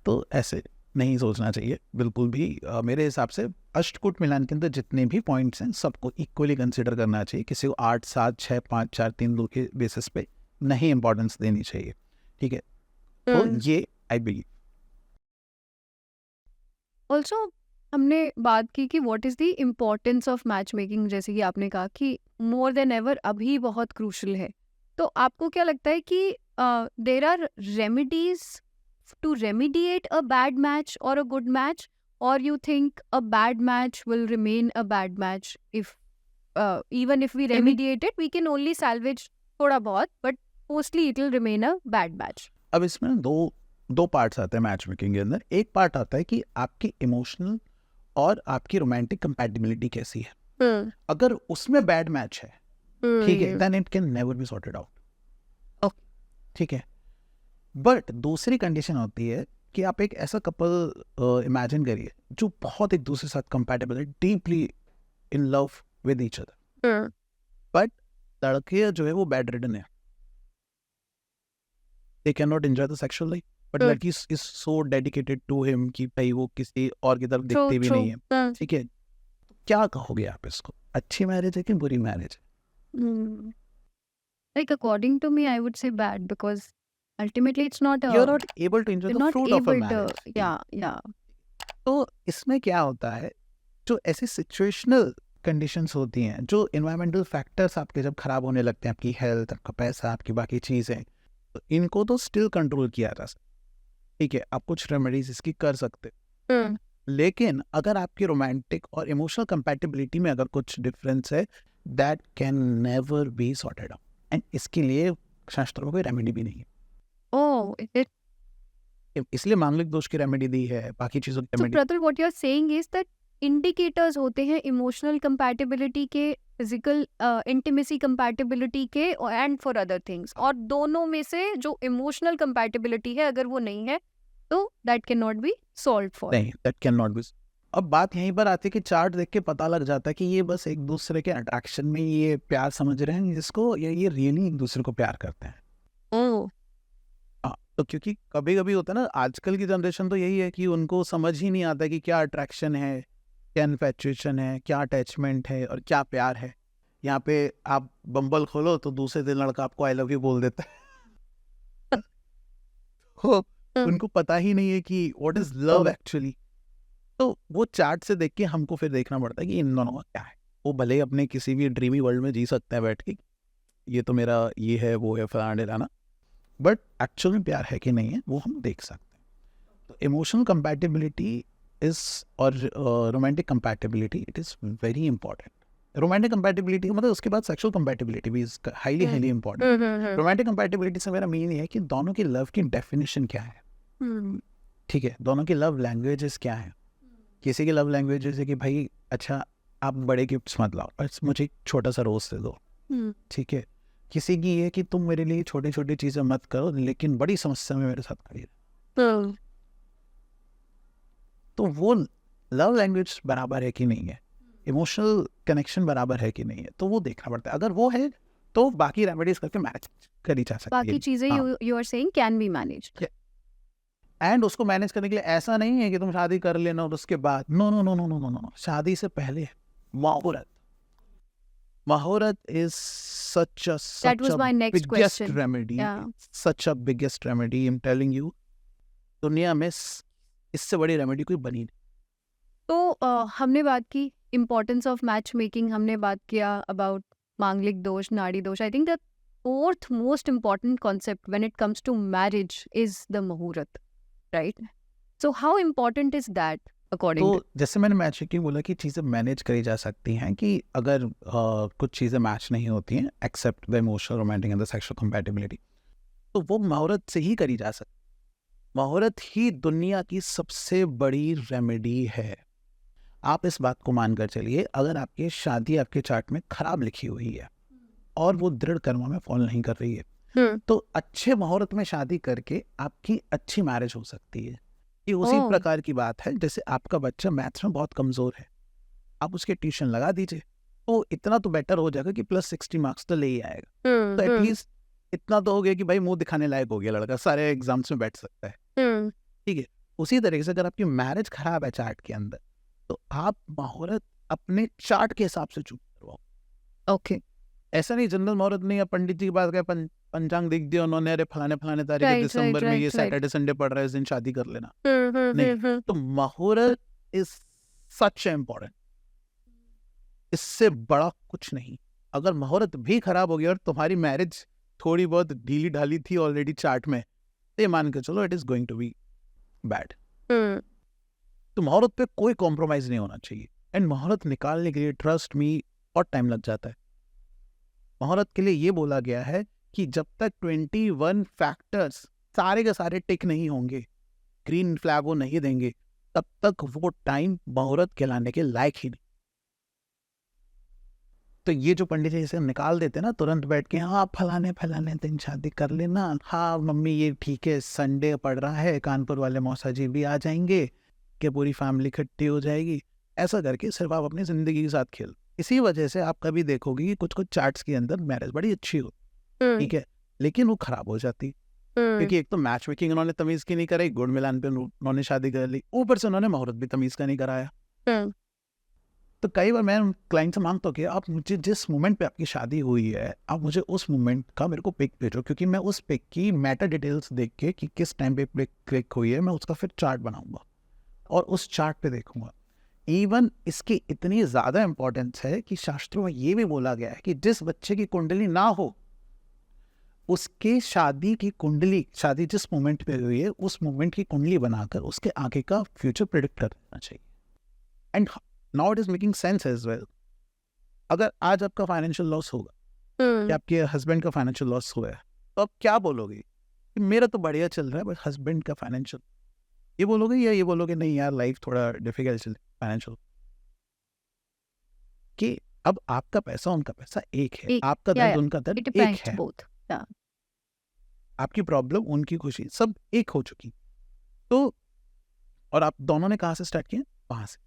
तो ऐसे नहीं सोचना चाहिए बिल्कुल भी। मेरे हिसाब से अष्टकूट मिलान के अंदर जितने भी पॉइंट्स हैं सबको इक्वली कंसिडर करना चाहिए, किसी को 8, 7, 6, 5, 4, 3, 2 के बेसिस पे नहीं इंपॉर्टेंस देनी चाहिए, ठीक है। तो ये आई बिलीव। ऑल्सो हमने बात की कि what is the importance of match making, जैसे कि आपने कहा कि मोर देन एवर अभी बहुत क्रूशल है। तो आपको क्या लगता है कि there are remedies to remediate a bad match or a good match, or you think a bad match will remain a bad match if even if we remediate it we can only salvage thoda bahut, but mostly it will remain a bad match? अब इसमें दो parts आते हैं match making के अंदर। एक part आता है कि आपकी इमोशनल और आपकी रोमांटिक कंपैटिबिलिटी कैसी है। अगर उसमें बैड मैच है, ठीक है, then it can never be sorted out, ठीक है। बट दूसरी कंडीशन होती है कि आप एक ऐसा कपल इमेजिन करिए जो बहुत एक दूसरे के साथ कंपैटिबल है, deeply in love with each other, but लड़के जो है वो बेड रिडन है, they can not enjoy the sexual life, but लड़की is so dedicated to him कि भाई वो किसी और की तरफ दिखती भी नहीं है, ठीक है। क्या कहोगे आप इसको, अच्छी मैरिज है कि बुरी मैरिज है? Like according to me, I would say bad because ultimately it's not you are a not able to enjoy you're the not fruit of a able to marriage. yeah. तो इसमें क्या होता है, जो ऐसी सिचुएशनल कंडीशंस होती हैं, जो इन्वायरमेंटल फैक्टर्स आपके जब खराब होने लगते हैं, आपकी हेल्थ, आपका पैसा, आपकी बाकी चीज़ें, तो इनको तो स्टिल कंट्रोल किया जा सकता है, ठीक है, आप कुछ रेमेडीज इसकी कर सकते हो। लेकिन अगर आपकी रोमांटिक और इमोशनल कंपैटिबिलिटी में अगर कुछ डिफरेंस है, that can never be sorted out, and इसके लिए शास्त्रों में कोई रेमेडी भी नहीं है। Oh, it इसलिए मांगलिक दोष की रेमेडी दी है, बाकी चीज़ों की so remedy. Pratul, what you're saying is that indicators होते हैं emotional compatibility के, physical intimacy compatibility के and for other things, और दोनों में से जो emotional compatibility है अगर वो नहीं है तो that cannot be solved for. नहीं, दैट कैन नॉट बी। अब बात यहीं पर आती है कि चार्ट देख के पता लग जाता है कि ये बस एक दूसरे के अट्रैक्शन में ये प्यार समझ रहे हैं इसको, या ये रियली एक दूसरे को प्यार करते हैं। Oh. हाँ, तो क्योंकि कभी कभी होता है ना, आजकल की जनरेशन तो यही है कि उनको समझ ही नहीं आता कि क्या अट्रैक्शन है, क्या इन्फैचुएशन है, क्या अटैचमेंट है और क्या प्यार है। यहाँ पे आप बम्बल खोलो तो दूसरे दिन लड़का आपको आई लव यू बोल देता है। तो उनको पता ही नहीं है कि व्हाट इज लव एक्चुअली। तो वो चार्ट से देख के हमको फिर देखना पड़ता है कि इन दोनों का क्या है। वो भले ही अपने किसी भी ड्रीमी वर्ल्ड में जी सकते हैं बैठ के, ये तो मेरा ये है वो है फलाना ढिलाना, बट एक्चुअल में प्यार है कि नहीं है वो हम देख सकते हैं। तो इमोशनल कंपैटिबिलिटी इज और romantic compatibility, it is very important. Romantic compatibility मतलब उसके बाद सेक्सुअल कंपैटिबिलिटी भी is highly highly important. Romantic compatibility से मेरा मीन ये है कि दोनों की लव की डेफिनेशन क्या है, ठीक है, दोनों की लव लैंग्वेजेस क्या है। किसी की लव लैंग्वेज जैसे कि भाई अच्छा आप बड़े गिफ्ट्स मत लाओ, बस मुझे एक छोटा सा रोज दे दो, ठीक है। किसी की ये कि तुम मेरे लिए छोटी छोटी चीजें मत करो लेकिन बड़ी समस्या में मेरे साथ खड़ी रहो। तो वो लव लैंग्वेज बराबर है कि नहीं है, इमोशनल कनेक्शन बराबर है कि नहीं है, तो वो देखना पड़ता है। अगर वो है तो बाकी रेमेडीज करके मैनेज करी जा सकती है। बाकी चीजें you are saying can be managed. And उसको मैनेज करने के लिए ऐसा नहीं है कि तुम शादी कर लेना और उसके बाद, no no no no no no no, शादी से पहले मुहूर्त, मुहूर्त is such a That was my next biggest question. Remedy, Yeah. Such a biggest remedy, I am telling you, दुनिया में इससे बड़ी रेमेडी कोई बनी नहीं। तो हमने बात की इम्पोर्टेंस ऑफ मैच मेकिंग, हमने बात किया अबाउट मांगलिक दोष, नाड़ी दोष. I think the fourth most important concept when it comes to marriage is the muhurat, right? So how important is that according तो to? जैसे मैंने मैच मेकिंग बोला कि चीज़ें मैनेज करी जा सकती हैं, कि अगर कुछ चीज़ें मैच नहीं होती हैं except the emotional, romantic and the sexual compatibility, तो वो मुहूर्त से ही करी जा सकती। मुहूर्त ही दुनिया की सबसे बड़ी रेमेडी है। आप इस बात को मानकर चलिए, अगर आपकी शादी आपके चार्ट में खराब लिखी हुई है और वो दृढ़ कर्मों में फॉल नहीं कर रही है, तो अच्छे मुहूर्त में शादी करके आपकी अच्छी मैरिज हो सकती है। ये उसी ओह। प्रकार की बात है जैसे आपका बच्चा मैथ्स में बहुत कमजोर है, आप उसके ट्यूशन लगा दीजिए, तो इतना तो बेटर हो जाएगा कि +60 मार्क्स तो ले ही आएगा। तो एटलीस्ट इतना तो हो गया कि भाई मुंह दिखाने लायक हो गया लड़का, सारे एग्जाम्स में बैठ सकता है। ठीक है, उसी तरीके से अगर आपकी मैरिज खराब है चार्ट के अंदर, तो आप मुहूर्त अपने चार्ट के हिसाब से चूज करवाओ। Okay. ऐसा नहीं जनरल मुहूर्त नहीं, या पंडित जी की बात करें, पंचांग दिख दिया उन्होंने, अरे फलाने फलाने तारीख Right, दिसंबर में right, ये right. सैटरडे संडे पड़ रहा है, इस दिन शादी कर लेना। नहीं, तो मुहूर्त इज सच इम्पोर्टेंट, इससे बड़ा कुछ नहीं। अगर मुहूर्त भी खराब हो गया और तुम्हारी मैरिज थोड़ी बहुत ढीली ढाली थी ऑलरेडी चार्ट में, तो ये मान के चलो it is going to be bad. तो मुहूर्त पे कोई कॉम्प्रोमाइज नहीं होना चाहिए। एंड मुहूर्त निकालने के लिए ट्रस्ट मी बहुत टाइम लग जाता है। मुहूर्त के लिए ये बोला गया है कि जब तक 21 फैक्टर्स सारे के सारे टिक नहीं होंगे, ग्रीन फ्लैग वो नहीं देंगे, तब तक वो टाइम मुहूर्त कहलाने के लायक ही नहीं। तो ये जो पंडित जी इसे निकाल देते ना तुरंत बैठ के, हाँ फलाने फलाने दिन शादी कर लेना, हाँ मम्मी ये ठीक है संडे पड़ रहा है, कानपुर वाले मौसा जी भी आ जाएंगे, कि पूरी फैमिली इकट्ठी हो जाएगी, ऐसा करके सिर्फ आप अपनी जिंदगी के साथ खेल। इसी वजह से आप कभी देखोगे कि कुछ कुछ चार्ट्स के अंदर मैरिज बड़ी अच्छी हो, ठीक है, लेकिन वो खराब हो जाती, क्योंकि एक तो मैच मेकिंग उन्होंने तमीज की नहीं कराई, गुड़ मिलान पे उन्होंने शादी कर ली, ऊपर से उन्होंने मुहूर्त भी तमीज का नहीं कराया। तो कई बार मैं क्लाइंट से मांगता हूँ कि आप मुझे जिस मोमेंट पे आपकी शादी हुई है, आप मुझे उस मोमेंट का मेरे को पिक भेजो, क्योंकि मैं उस पिक की मेटा डिटेल्स देख के कि किस टाइम पे पिक क्लिक हुई है, मैं उसका फिर चार्ट बनाऊंगा और उस चार्ट पे देखूंगा। इवन इसकी इतनी ज़्यादा इम्पोर्टेंस है कि शास्त्रों में ये भी बोला गया है कि जिस बच्चे की कुंडली ना हो, उसके शादी की कुंडली, शादी जिस मोमेंट पे हुई है उस मोमेंट की कुंडली बनाकर उसके आगे का फ्यूचर प्रिडिक्ट करना चाहिए। And now it is making sense as well. अगर आज आपका फाइनेंशियल लॉस होगा या आपके हस्बैंड का फाइनेंशियल लॉस हुआ है, तो आप क्या बोलोगे कि मेरा तो बढ़िया चल रहा है बट हस्बैंड का फाइनेंशियल, ये बोलोगे या ये बोलोगे नहीं यार लाइफ थोड़ा डिफिकल्ट चल फाइनेंशियल? कि अब आपका पैसा उनका पैसा एक है, एक, आपका yeah, दर्द yeah, उनका it दर्द एक depends है, both. Yeah. आपकी प्रॉब्लम उनकी खुशी सब एक हो चुकी। तो और आप दोनों ने कहाँ से स्टार्ट किया? वहां से।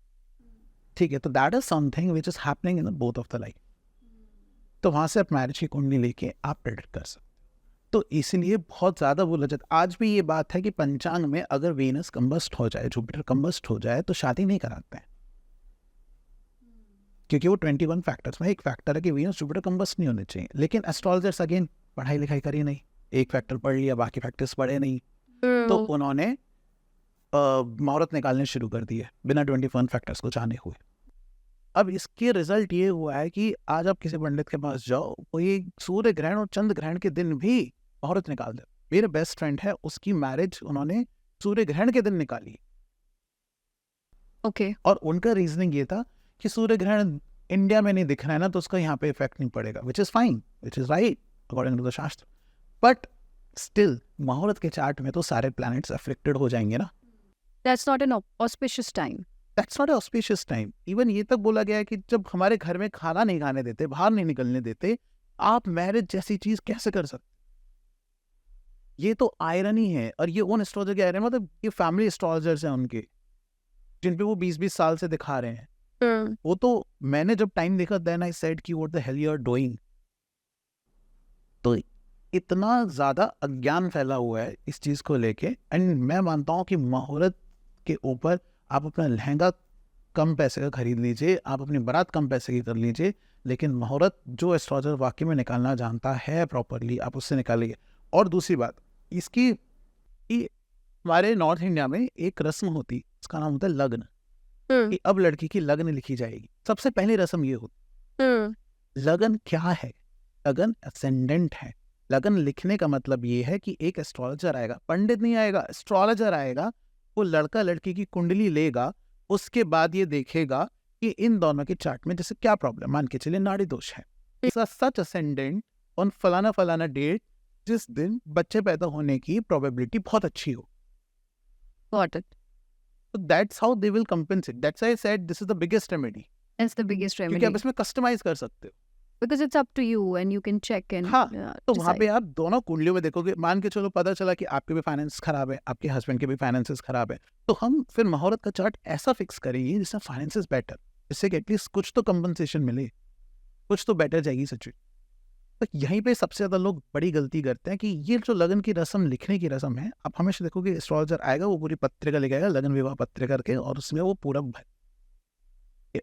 ठीक है, तो that is something which is happening in both of the life. तो वहां से आप मैरिज की कुंडली लेके आप प्रेडिक्ट कर सकते हो। तो इसीलिए बहुत ज्यादा बोला जाता, आज भी ये बात है कि पंचांग में अगर वीनस कंबस्ट हो जाए, जुपिटर कंबस्ट हो जाए, तो शादी नहीं कराते हैं, क्योंकि वो 21 फैक्टर्स में एक फैक्टर है कि वीनस जुपिटर कंबस्ट नहीं होने चाहिए। लेकिन एस्ट्रोलॉजर्स अगेन पढ़ाई लिखाई करी नहीं, एक फैक्टर पढ़ लिया बाकी फैक्टर्स पढ़े नहीं, तो उन्होंने मुहूर्त निकालने शुरू कर दिए बिना 21 फैक्टर्स को जाने हुए। अब इसके रिजल्ट ये हुआ है कि आज आप किसी पंडित के पास जाओ, वो ये सूर्य ग्रहण और चंद्र ग्रहण के दिन भी मुहूर्त निकाल दे। मेरे बेस्ट फ्रेंड है, उसकी मैरिज उन्होंने सूर्य ग्रहण के दिन निकाली। Okay. और उनका रीजनिंग ये था कि सूर्य ग्रहण इंडिया में नहीं दिख रहा है ना, तो उसका यहाँ पे इफेक्ट नहीं पड़ेगा, which is fine, which is right according to the shastra. But still मुहूर्त के चार्ट में तो सारे प्लैनेट्स अफेक्टेड हो जाएंगे ना। That's not an auspicious time. That's not auspicious time. Even ये तक बोला गया है कि जब हमारे घर में खाना नहीं खाने देते, बाहर नहीं निकलने देते, आप मैरिज जैसी चीज कैसे कर सकते? ये तो आयरनी है। और ये उन एस्ट्रोलॉजर के आयरन, मतलब ये फैमिली एस्ट्रोलॉजर्स हैं उनके, जिन पे वो 20-20 साल से दिखा रहे हैं। वो तो मैंने जब टाइम देखा, देन आई सेड कि what the hell you are doing. तो इतना ज्यादा अज्ञान फैला हुआ है इस चीज को लेके। एंड मैं मानता हूँ कि मुहूर्त के ऊपर आप अपना लहंगा कम पैसे का खरीद लीजिए, आप अपनी बारात कम पैसे की कर लीजिए, लेकिन मुहूर्त जो एस्ट्रोलॉजर वाकई में निकालना जानता है प्रॉपरली, आप उससे निकालिए। और दूसरी बात इसकी, हमारे नॉर्थ इंडिया में एक रस्म होती, इसका नाम होता है लग्न, कि अब लड़की की लग्न लिखी जाएगी। सबसे पहली रस्म ये होती। लगन क्या है? लगन असेंडेंट है। लगन लिखने का मतलब ये है कि एक एस्ट्रोलॉजर आएगा, पंडित नहीं आएगा, एस्ट्रोलॉजर आएगा, वो लड़का लड़की की कुंडली लेगा, उसके बाद ये देखेगा कि इन दोनों के चार्ट में जैसे क्या प्रॉब्लम, मान के चलिए नाड़ी दोष है, सच असेंडेंट ऑन फलाना फलाना डेट, जिस दिन बच्चे पैदा होने की प्रोबेबिलिटी बहुत अच्छी हो। Got it. So that's how they will compensate. That's why I said this is the biggest remedy. That's the biggest क्योंकि remedy. आप इसमें कस्टमाइज कर सकते हो। Because it's up to you and you can check and हाँ, तो वहाँ decide. पे आप दोनों कुंडलियों में देखोगे, मान के चलो पता चला कि आपके भी फाइनेंस खराब है, आपके हस्बैंड के भी फाइनेंसेस खराब है, तो हम फिर मुहूर्त का चार्ट ऐसा फिक्स करेंगे जिससे फाइनेंसेस बेटर, जिससे कि एटलीस्ट कुछ तो कंपनसेशन मिले, कुछ तो बेटर जाएगी सिचुएशन। तो यहीं पे सबसे ज्यादा लोग बड़ी गलती करते हैं कि ये जो लगन की रस्म, लिखने की रस्म है, आप हमेशा देखोगे एस्ट्रोलॉजर आएगा, वो पूरी पत्रिका लेके आएगा, लगन विवाह पत्रिका करके, और उसमें वो पूरा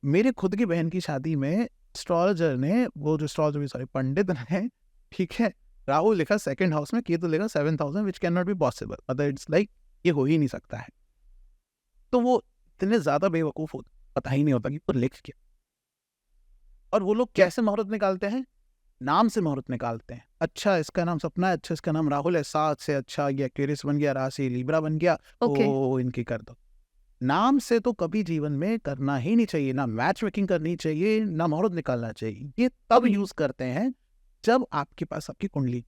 मेरे खुद की बहन की शादी में एस्ट्रोलॉजर ने, वो जो एस्ट्रोलॉजर सॉरी पंडित ने, ठीक है, राहु लिखा सेकंड हाउस में, केतु लिखा 7,000, which can not be possible, मतलब इट्स लाइक ये हो ही नहीं सकता है। तो वो इतने ज्यादा बेवकूफ होते, पता ही नहीं होता कि वो लिख क्या। और वो लोग कैसे मुहूर्त निकालते हैं? नाम से मुहूर्त निकालते हैं। अच्छा इसका नाम सपना है, अच्छा इसका नाम राहुल है, 7 से अच्छा ये एक्वेरियस बन गया, राशि लिब्रा बन गया, Okay. ओ इनकी कर दो। नाम से तो कभी जीवन में करना ही नहीं चाहिए, ना मैच मेकिंग करनी चाहिए, ना मुहूर्त निकालना चाहिए। ये तब यूज करते हैं जब आपके पास आपकी कुंडली,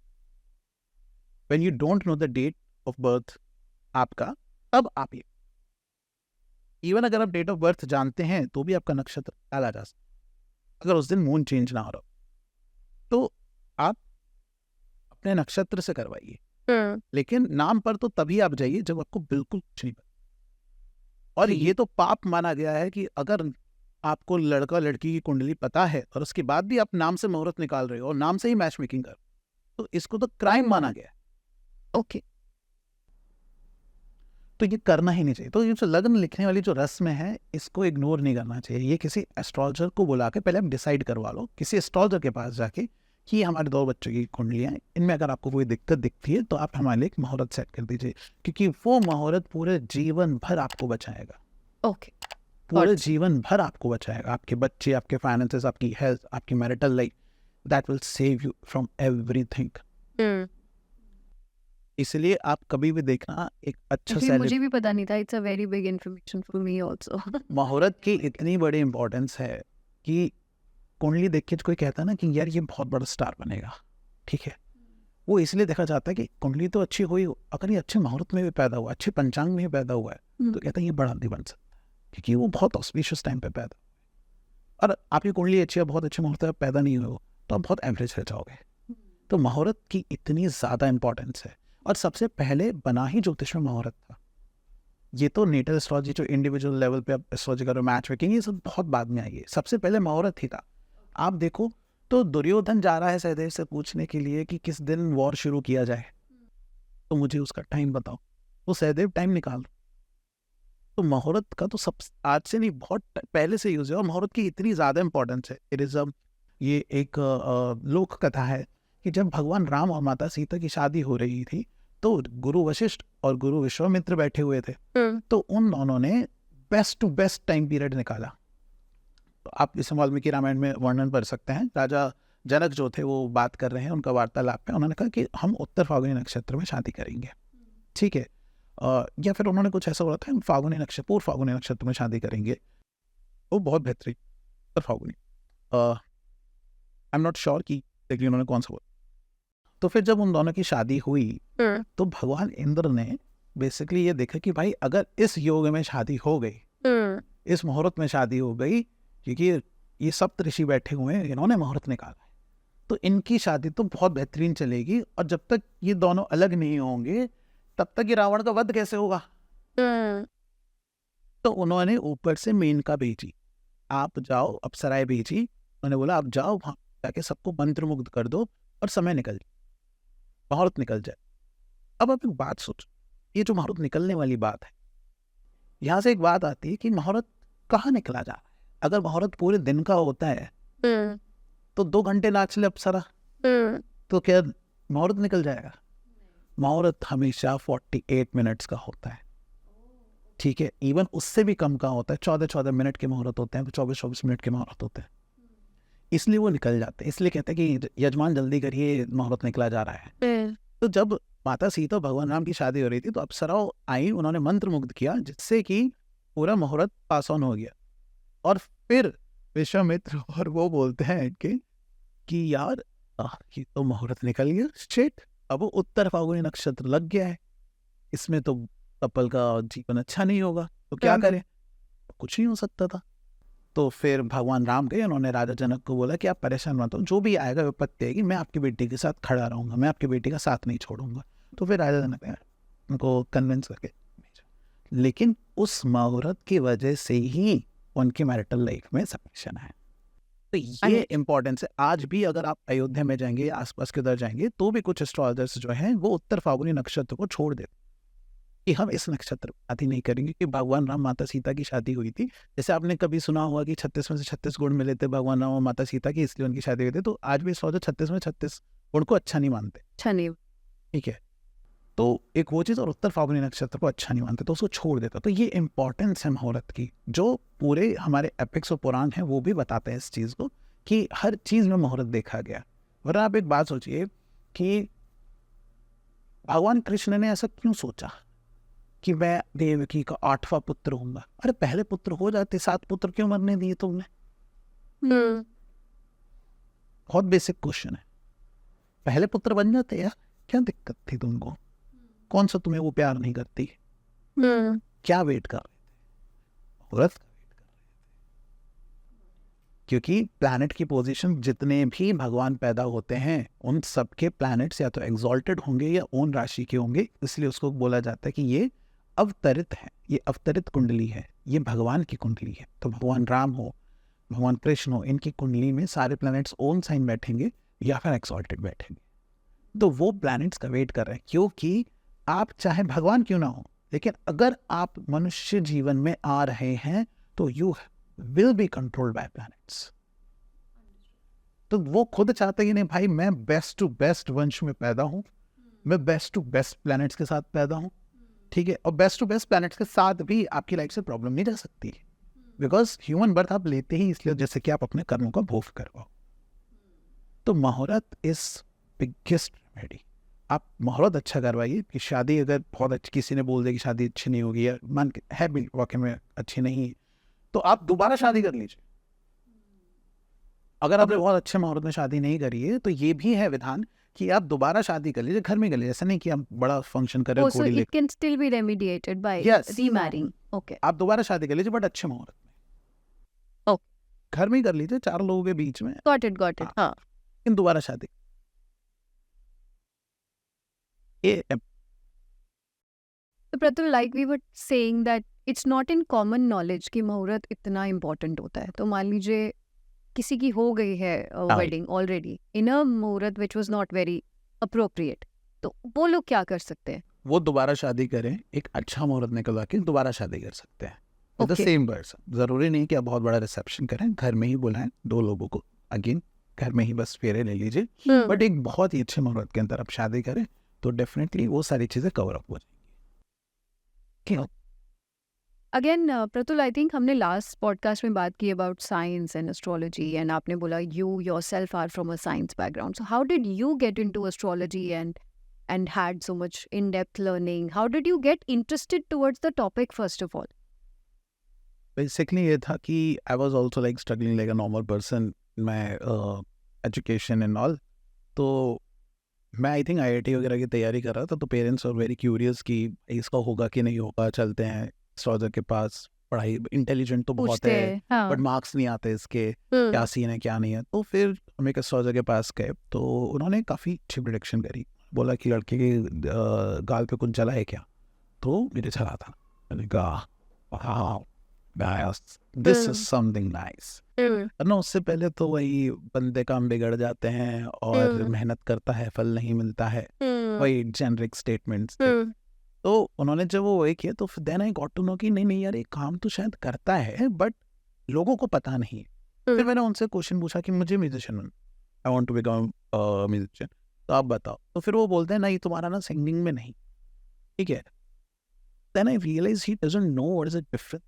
when you don't know the date of birth आपका, तब आप ये, इवन अगर आप डेट ऑफ बर्थ जानते हैं तो भी आपका नक्षत्र डाला जा सकता है। अगर उस दिन मून चेंज ना हो रहा तो आप अपने नक्षत्र से करवाइए, लेकिन नाम पर तो तभी आप जाइए जब आपको बिल्कुल कुछ नहीं पता। और ये तो पाप माना गया है कि अगर आपको लड़का लड़की की कुंडली पता है और उसके बाद भी आप नाम से मुहूर्त निकाल रहे हो और नाम से ही मैच मेकिंग कर रहे हो, तो इसको तो क्राइम माना गया है। Okay. तो ये करना ही नहीं चाहिए। तो ये जो लग्न लिखने वाली जो रस्म है, इसको इग्नोर नहीं करना चाहिए। ये किसी एस्ट्रोलॉजर को बुला के पहले आप डिसाइड करवा लो, किसी एस्ट्रोलॉजर के पास जाके कि ये हमारे 2 बच्चों की कुंडलियाँ हैं, इनमें अगर आपको कोई दिक्कत दिखती है तो आप हमारे लिए एक मुहूर्त सेट कर दीजिए, क्योंकि वो मुहूर्त पूरे जीवन भर आपको बचाएगा, ओके, पूरे गॉट जीवन भर आपको बचाएगा। आपके बच्चे, आपके फाइनेंसेस, आपकी हेल्थ, आपकी marital life, that will save you from everything. It. इसलिए आप कभी भी देखना एक अच्छा एक्चुअली मुझे भी पता नहीं था, it's a very big information for me also. मुहूर्त की इतनी बड़ी इंपॉर्टेंस है कि कुंडली देख के कोई कहता है ना कि यार ये बहुत बड़ा स्टार बनेगा, ठीक है, वो इसलिए देखा जाता है कि कुंडली तो अच्छी हुई, अगर ये अच्छे मुहूर्त में भी पैदा हुआ, अच्छे पंचांग में भी पैदा हुआ है, तो कहता है ये बड़ा आदमी बन सकता है, क्योंकि वो बहुत ऑस्पिशियस टाइम पे पैदा। और आपकी कुंडली अच्छी है, बहुत अच्छे मुहूर्त में पैदा नहीं हुए हो, तो आप बहुत एवरेज रह जाओगे। तो मुहूर्त की इतनी ज़्यादा इंपॉर्टेंस है, और सबसे पहले बना ही ज्योतिष में मुहूर्त था। ये तो नेटल एस्ट्रोलॉजी जो इंडिविजुअल लेवल पे आप एस्ट्रोलॉजी करो, मैच मेकिंग, ये सब बहुत बाद में आई है, सबसे पहले मुहूर्त ही था। आप देखो तो दुर्योधन जा रहा है सहदेव से पूछने के लिए कि किस दिन वॉर शुरू किया जाए, तो मुझे उसका टाइम बताओ, तो सहदेव टाइम निकाल। तो मुहूर्त का तो सब आज से नहीं, बहुत पहले से यूज है, और मुहूर्त की इतनी ज़्यादा इंपॉर्टेंस है। इट इज़ ये एक लोक कथा है कि जब भगवान राम और माता सीता की शादी हो रही थी, तो गुरु वशिष्ठ और गुरु विश्वामित्र बैठे हुए थे, तो उन दोनों ने best to best time period निकाला। तो आप इस वाल्मीकि रामायण में वर्णन पढ़ सकते हैं, राजा जनक जो थे वो बात कर रहे हैं उनका वार्तालाप में, उन्होंने कहा कि हम उत्तर फाल्गुनी नक्षत्र में शादी करेंगे, ठीक है, या फिर उन्होंने कुछ ऐसा बोला था हम फाल्गुनी नक्षत्र, पूर्व फाल्गुनी नक्षत्र में शादी करेंगे, वो बहुत बेहतरीन Uttara Phalguni, I am not sure कि लेकिन उन्होंने कौन सा बोला। तो फिर जब उन दोनों की शादी हुई, तो भगवान इंद्र ने बेसिकली ये देखा कि भाई अगर इस योग में शादी हो गई, इस मुहूर्त में शादी हो गई, क्योंकि ये सप्त ऋषि बैठे हुए हैं, इन्होंने मुहूर्त निकाला है, तो इनकी शादी तो बहुत बेहतरीन चलेगी, और जब तक ये दोनों अलग नहीं होंगे तब तक ये रावण का वध कैसे होगा। तो उन्होंने ऊपर से मेनका भेजी, आप जाओ, अप्सराएं भेजी, उन्होंने बोला आप जाओ वहां जाके सबको मंत्रमुग्ध कर दो और समय निकल जाए, मुहूर्त निकल जाए। अब आप एक बात सोचो, ये जो मुहूर्त निकलने वाली बात है, यहाँ से एक बात आती है कि मुहूर्त कहाँ निकला जा रहा है। अगर मुहूर्त पूरे दिन का होता है तो 2 घंटे नाच ले अप्सरा, तो क्या मुहूर्त निकल जाएगा? मुहूर्त हमेशा 48 मिनट्स का होता है, ठीक है, इवन उससे भी कम का होता है, 14-14 मिनट के मुहूर्त होते हैं, 24-24 मिनट के मुहूर्त होते हैं, इसलिए वो निकल जाते हैं। इसलिए कहते हैं कि यजमान जल्दी करिए, मुहूर्त निकला जा रहा है। तो जब माता सीता और भगवान राम की शादी हो रही थी, तो अप्सराओं आई, उन्होंने मंत्र मुग्ध किया, जिससे कि पूरा मुहूर्त पास ऑन हो गया। और फिर विश्वामित्र और वो बोलते हैं कि यार ये तो मुहूर्त निकल गया, शिट, अब वो उत्तर फाल्गुनी नक्षत्र लग गया है, इसमें तो कपल का जीवन अच्छा नहीं होगा, तो क्या करें, कुछ नहीं हो सकता था। तो फिर भगवान राम गए, उन्होंने राजा जनक को बोला कि आप परेशान मत हो, जो भी आएगा विपत्ति आएगी, मैं आपकी बेटी के साथ खड़ा रहूंगा, मैं आपकी बेटी का साथ नहीं छोड़ूंगा। तो फिर राजा जनक ने उनको कन्विंस करके भेजा, लेकिन उस मुहूर्त की वजह से ही उनकी मैरिटल लाइफ में सक्सेशन है। तो ये इम्पोर्टेंस है। आज भी अगर आप अयोध्या में जाएंगे, आसपास के उधर जाएंगे, तो भी कुछ एस्ट्रोलॉजर्स जो हैं वो उत्तर फाल्गुनी नक्षत्र को छोड़ देते कि हम इस नक्षत्र में शादी नहीं करेंगे, कि भगवान राम माता सीता की शादी हुई थी। जैसे आपने कभी सुना हुआ कि 36 में से 36 गुण मिले थे भगवान राम और माता सीता की, इसलिए उनकी शादी हुई थी। तो आज भी एस्ट्रोलॉजर 36 में 36 गुण को अच्छा नहीं मानते, अच्छा नहीं, ठीक है, तो एक वो चीज़, और उत्तर फाल्गुनी नक्षत्र को अच्छा नहीं मानते, तो उसको छोड़ देता। तो ये इंपॉर्टेंस है मुहूर्त की, जो पूरे हमारे एपिक्स और पुराण हैं वो भी बताते हैं इस चीज़ को, कि हर चीज़ में मुहूर्त देखा गया। वरना आप एक बात सोचिए कि भगवान कृष्ण ने ऐसा क्यों सोचा कि मैं देवकी का 8वां पुत्र होऊंगा? अरे पहले पुत्र हो जाते, 7 पुत्र क्यों मरने दिए तुमने? बहुत बेसिक क्वेश्चन है, पहले पुत्र बन जाते यार, क्या दिक्कत थी तुमको? कौन सा तुम्हें वो प्यार नहीं करती? क्या वेट कर रहे थे? मुहूर्त का वेट कर रहे थे, क्योंकि प्लैनेट की पोजीशन, जितने भी भगवान पैदा होते हैं उन सबके प्लैनेट्स या तो एग्जॉल्टेड होंगे या ओन राशि के होंगे, इसलिए उसको बोला जाता है कि ये अवतरित है, ये अवतरित कुंडली है, ये भगवान की कुंडली है। तो भगवान राम हो, भगवान कृष्ण हो, इनकी कुंडली में सारे प्लैनेट्स ओन साइन बैठेंगे या फिर एक्सॉल्टेड बैठेंगे। तो वो प्लैनेट्स का वेट कर रहे हैं, क्योंकि आप चाहे भगवान क्यों ना हो, लेकिन अगर आप मनुष्य जीवन में आ रहे हैं तो you will be controlled by planets. तो वो खुद चाहते हैं कि नहीं भाई मैं बेस्ट टू बेस्ट वंश में पैदा हूँ, मैं बेस्ट टू बेस्ट प्लैनेट्स के साथ पैदा हूँ, ठीक है। और बेस्ट टू बेस्ट प्लैनेट्स के साथ भी आपकी लाइफ से प्रॉब्लम नहीं जा सकती, बिकॉज ह्यूमन बर्थ आप लेते ही इसलिए जैसे कि आप अपने कर्मों का भोग करवाओ। तो मुहूर्त इज बिगेस्ट रेमेडी। आप मुहूर्त अच्छा करवाइए कि शादी अगर बहुत अच्छी किसी ने बोल दिया कि शादी अच्छी नहीं होगी या मान के है भी वाकई में अच्छी नहीं, तो आप दोबारा शादी कर लीजिए। अगर आपने बहुत अच्छे मुहूर्त में शादी नहीं करी है तो ये भी है विधान कि आप दोबारा शादी कर लीजिए, घर में कर लीजिए। ऐसा नहीं कि आप बड़ा फंक्शन कर रहे Oh, हो so घोड़ी it लेके। can still be remediated by Yes. remarrying. Okay. आप दोबारा शादी कर लीजिए बट अच्छे मुहूर्त में, Okay. घर में ही कर लीजिए 4 लोगों के बीच में, Got it, got it. हाँ. लेकिन दोबारा शादी ये So Pratul, like we were saying that it's not in common knowledge कि मुहूर्त इतना important होता है। तो मान लीजिए किसी की हो गई है wedding already in a मुहूर्त which was not very appropriate, तो वो लोग क्या कर सकते हैं? वो दोबारा शादी करें, एक अच्छा मुहूर्त निकलवा के दोबारा शादी कर सकते हैं with the Okay. Same person. जरूरी नहीं कि आप बहुत बड़ा रिसेप्शन करें, घर में ही बुलाएं 2 लोगों को, अगेन घर में ही बस फेरे ले लीजिए, बट एक बहुत ही अच्छे मुहूर्त के अंदर आप शादी करें तो डेफिनेटली वो सारी चीजें कवर अप हो जाएंगी। अगेन प्रतुल, आई थिंक हमने लास्ट पॉडकास्ट में बात की about science and astrology and आपने बोला you yourself are from a science background, so how did you get into astrology and had so much in-depth learning? How did you get interested towards the topic first of all? Basically ये था कि I was also like struggling like a normal person in my education and all. तो मैं I think IIT वगैरह की तैयारी कर रहा था, तो पेरेंट्स वर वेरी क्यूरियस कि इसका होगा कि नहीं होगा, चलते हैं एस्ट्रोलॉजर के पास, पढ़ाई इंटेलिजेंट तो बहुत पूछते है हैं, हाँ. बट मार्क्स नहीं आते इसके, क्या सीन है क्या नहीं है। तो फिर हम एक एस्ट्रोलॉजर के पास गए तो उन्होंने काफ़ी अच्छी प्रिडिक्शन करी, बोला कि लड़के के गाल पे कुछ जला है क्या, तो मेरे चला था। मैंने कहा wow this is something nice. ना उससे पहले तो वही बंदे काम बिगड़ जाते हैं और मेहनत करता है फल नहीं मिलता है, वही जेनरिक स्टेटमेंट्स। तो उन्होंने जब वो वही किया तो then I got to know कि नहीं नहीं यार ये काम तो शायद करता है बट लोगों को पता नहीं है। फिर मैंने उनसे क्वेश्चन पूछा कि मुझे musician, I want to become musician, तो आप बताओ। तो फिर वो बोलते हैं नहीं तुम्हारा ना सिंगिंग में नहीं, ठीक है। Then I realize he doesn't know what is the difference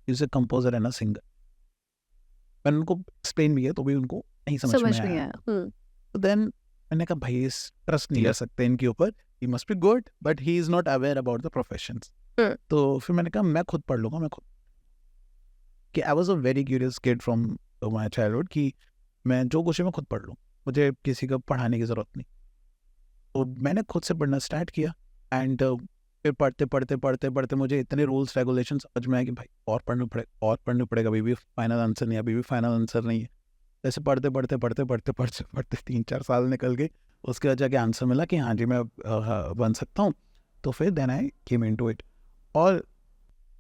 is a composer and a singer. मैंने उनको एक्सप्लेन भी किया तो भी उनको नहीं समझ में आया। तो देन मैंने कहा भाई इस ट्रस्ट नहीं कर सकते इनके ऊपर, he must be good but he is not aware about the professions. तो फिर मैंने कहा मैं खुद पढ़ लूँगा, मैं खुद कि I was a very curious kid from my childhood कि मैं जो कुछ है मैं खुद पढ़ लूँ, मुझे किसी को पढ़ाने की ज़रूरत नहीं। तो मैंने खुद से पढ़ना स्टार्ट किया एंड फिर पढ़ते पढ़ते पढ़ते पढ़ते मुझे इतने रूल्स रेगुलेशन समझ में आया कि भाई और पढ़ना पड़ेगा, अभी भी फाइनल आंसर नहीं, अभी भी फाइनल आंसर नहीं है। ऐसे पढ़ते पढ़ते पढ़ते पढ़ते पढ़ते पढ़ते 3-4 साल निकल गए, उसके बाद जाके आंसर मिला कि हाँ जी मैं बन सकता हूँ। तो फिर then I came into it और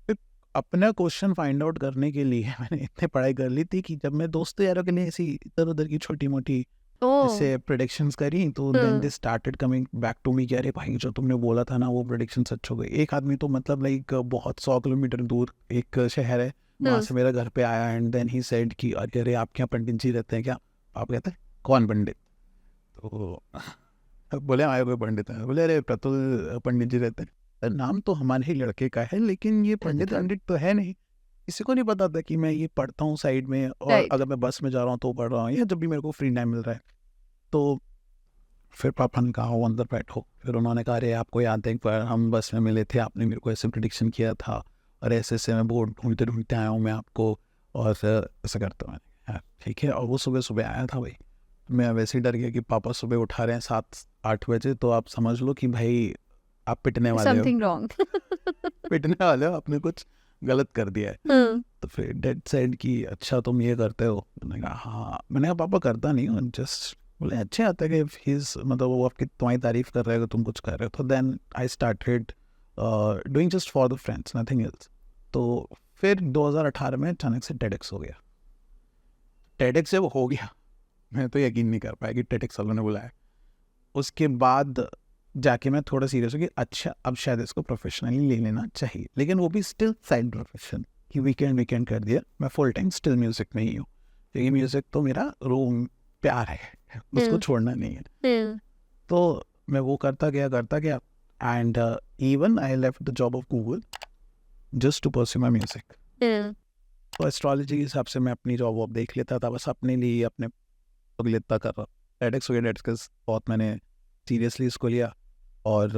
फिर अपना क्वेश्चन फाइंड आउट करने के लिए मैंने इतनी पढ़ाई कर ली थी कि जब मैं दोस्तों यारों के लिए ऐसी इधर उधर की छोटी मोटी जैसे प्रेडिक्शंस करी तो then they started coming back to me कि अरे भाई जो तुमने बोला था ना वो प्रेडिक्शन सच हो गई। एक आदमी तो मतलब लाइक बहुत 100 किलोमीटर दूर एक शहर है, वहाँ से मेरे घर पे आया एंड देन ही सेड कि अरे आपके यहाँ पंडित जी रहते हैं क्या? आप कहते हैं कौन पंडित? तो बोले हमारे कोई पंडित है। बोले अरे प्रतुल पंडित जी रहते हैं। नाम तो हमारे ही लड़के का है लेकिन ये पंडित तो है नहीं, किसी को नहीं पता था कि मैं ये पढ़ता हूँ साइड में और अगर मैं बस में जा रहा हूँ तो पढ़ रहा हूँ या जब भी मेरे को फ्री टाइम मिल रहा है। तो फिर पापा ने कहा अंदर बैठो। फिर उन्होंने कहा अरे आपको याद है एक बार हम बस में मिले थे, आपने मेरे को ऐसे प्रेडिक्शन किया था और ऐसे ऐसे मैं बोर्ड ढूंढते ढूंढते आया हूँ मैं आपको और ऐसा करता हूँ। ठीक है। और वो सुबह सुबह आया था भाई, मैं वैसे ही डर गया कि पापा सुबह उठा रहे हैं 7-8 बजे, तो आप समझ लो कि भाई आप पिटने वाले हो, पिटने वाले हो, आपने कुछ गलत कर दिया है। तो फिर डैड सेड कि अच्छा तुम ये करते हो? मैंने कहा हाँ। मैंने कहा पापा करता नहीं हूँ, जस्ट बोले अच्छे आता है कि हिज मतलब वो आपकी तुम्हारी तारीफ कर रहे हो, तुम कुछ कर रहे हो। तो then I started doing just for the friends nothing else. तो फिर 2018 में अचानक से टेडेक्स हो गया। टेडेक्स जब हो गया मैं तो यकीन नहीं कर पाया कि टेडेक्स वालों ने बुलाया। उसके बाद जाके मैं थोड़ा सीरियस हो कि अच्छा अब शायद इसको प्रोफेशनली ले लेना चाहिए, लेकिन वो भी स्टिल साइड प्रोफेशन कि वीकेंड कर दिया, मैं फुल टाइम स्टिल म्यूजिक में ही हूँ, क्योंकि म्यूजिक तो मेरा रूम प्यार है, उसको छोड़ना नहीं है। तो मैं वो करता गया and even I left the job of Google just to pursue my music. तो एस्ट्रोलॉजी के हिसाब से मैं अपनी जॉब वॉब देख लेता था, बस अपने लिए अपने लेता कर रहा। TEDx वगैरह TEDx बहुत मैंने सीरियसली इसको लिया और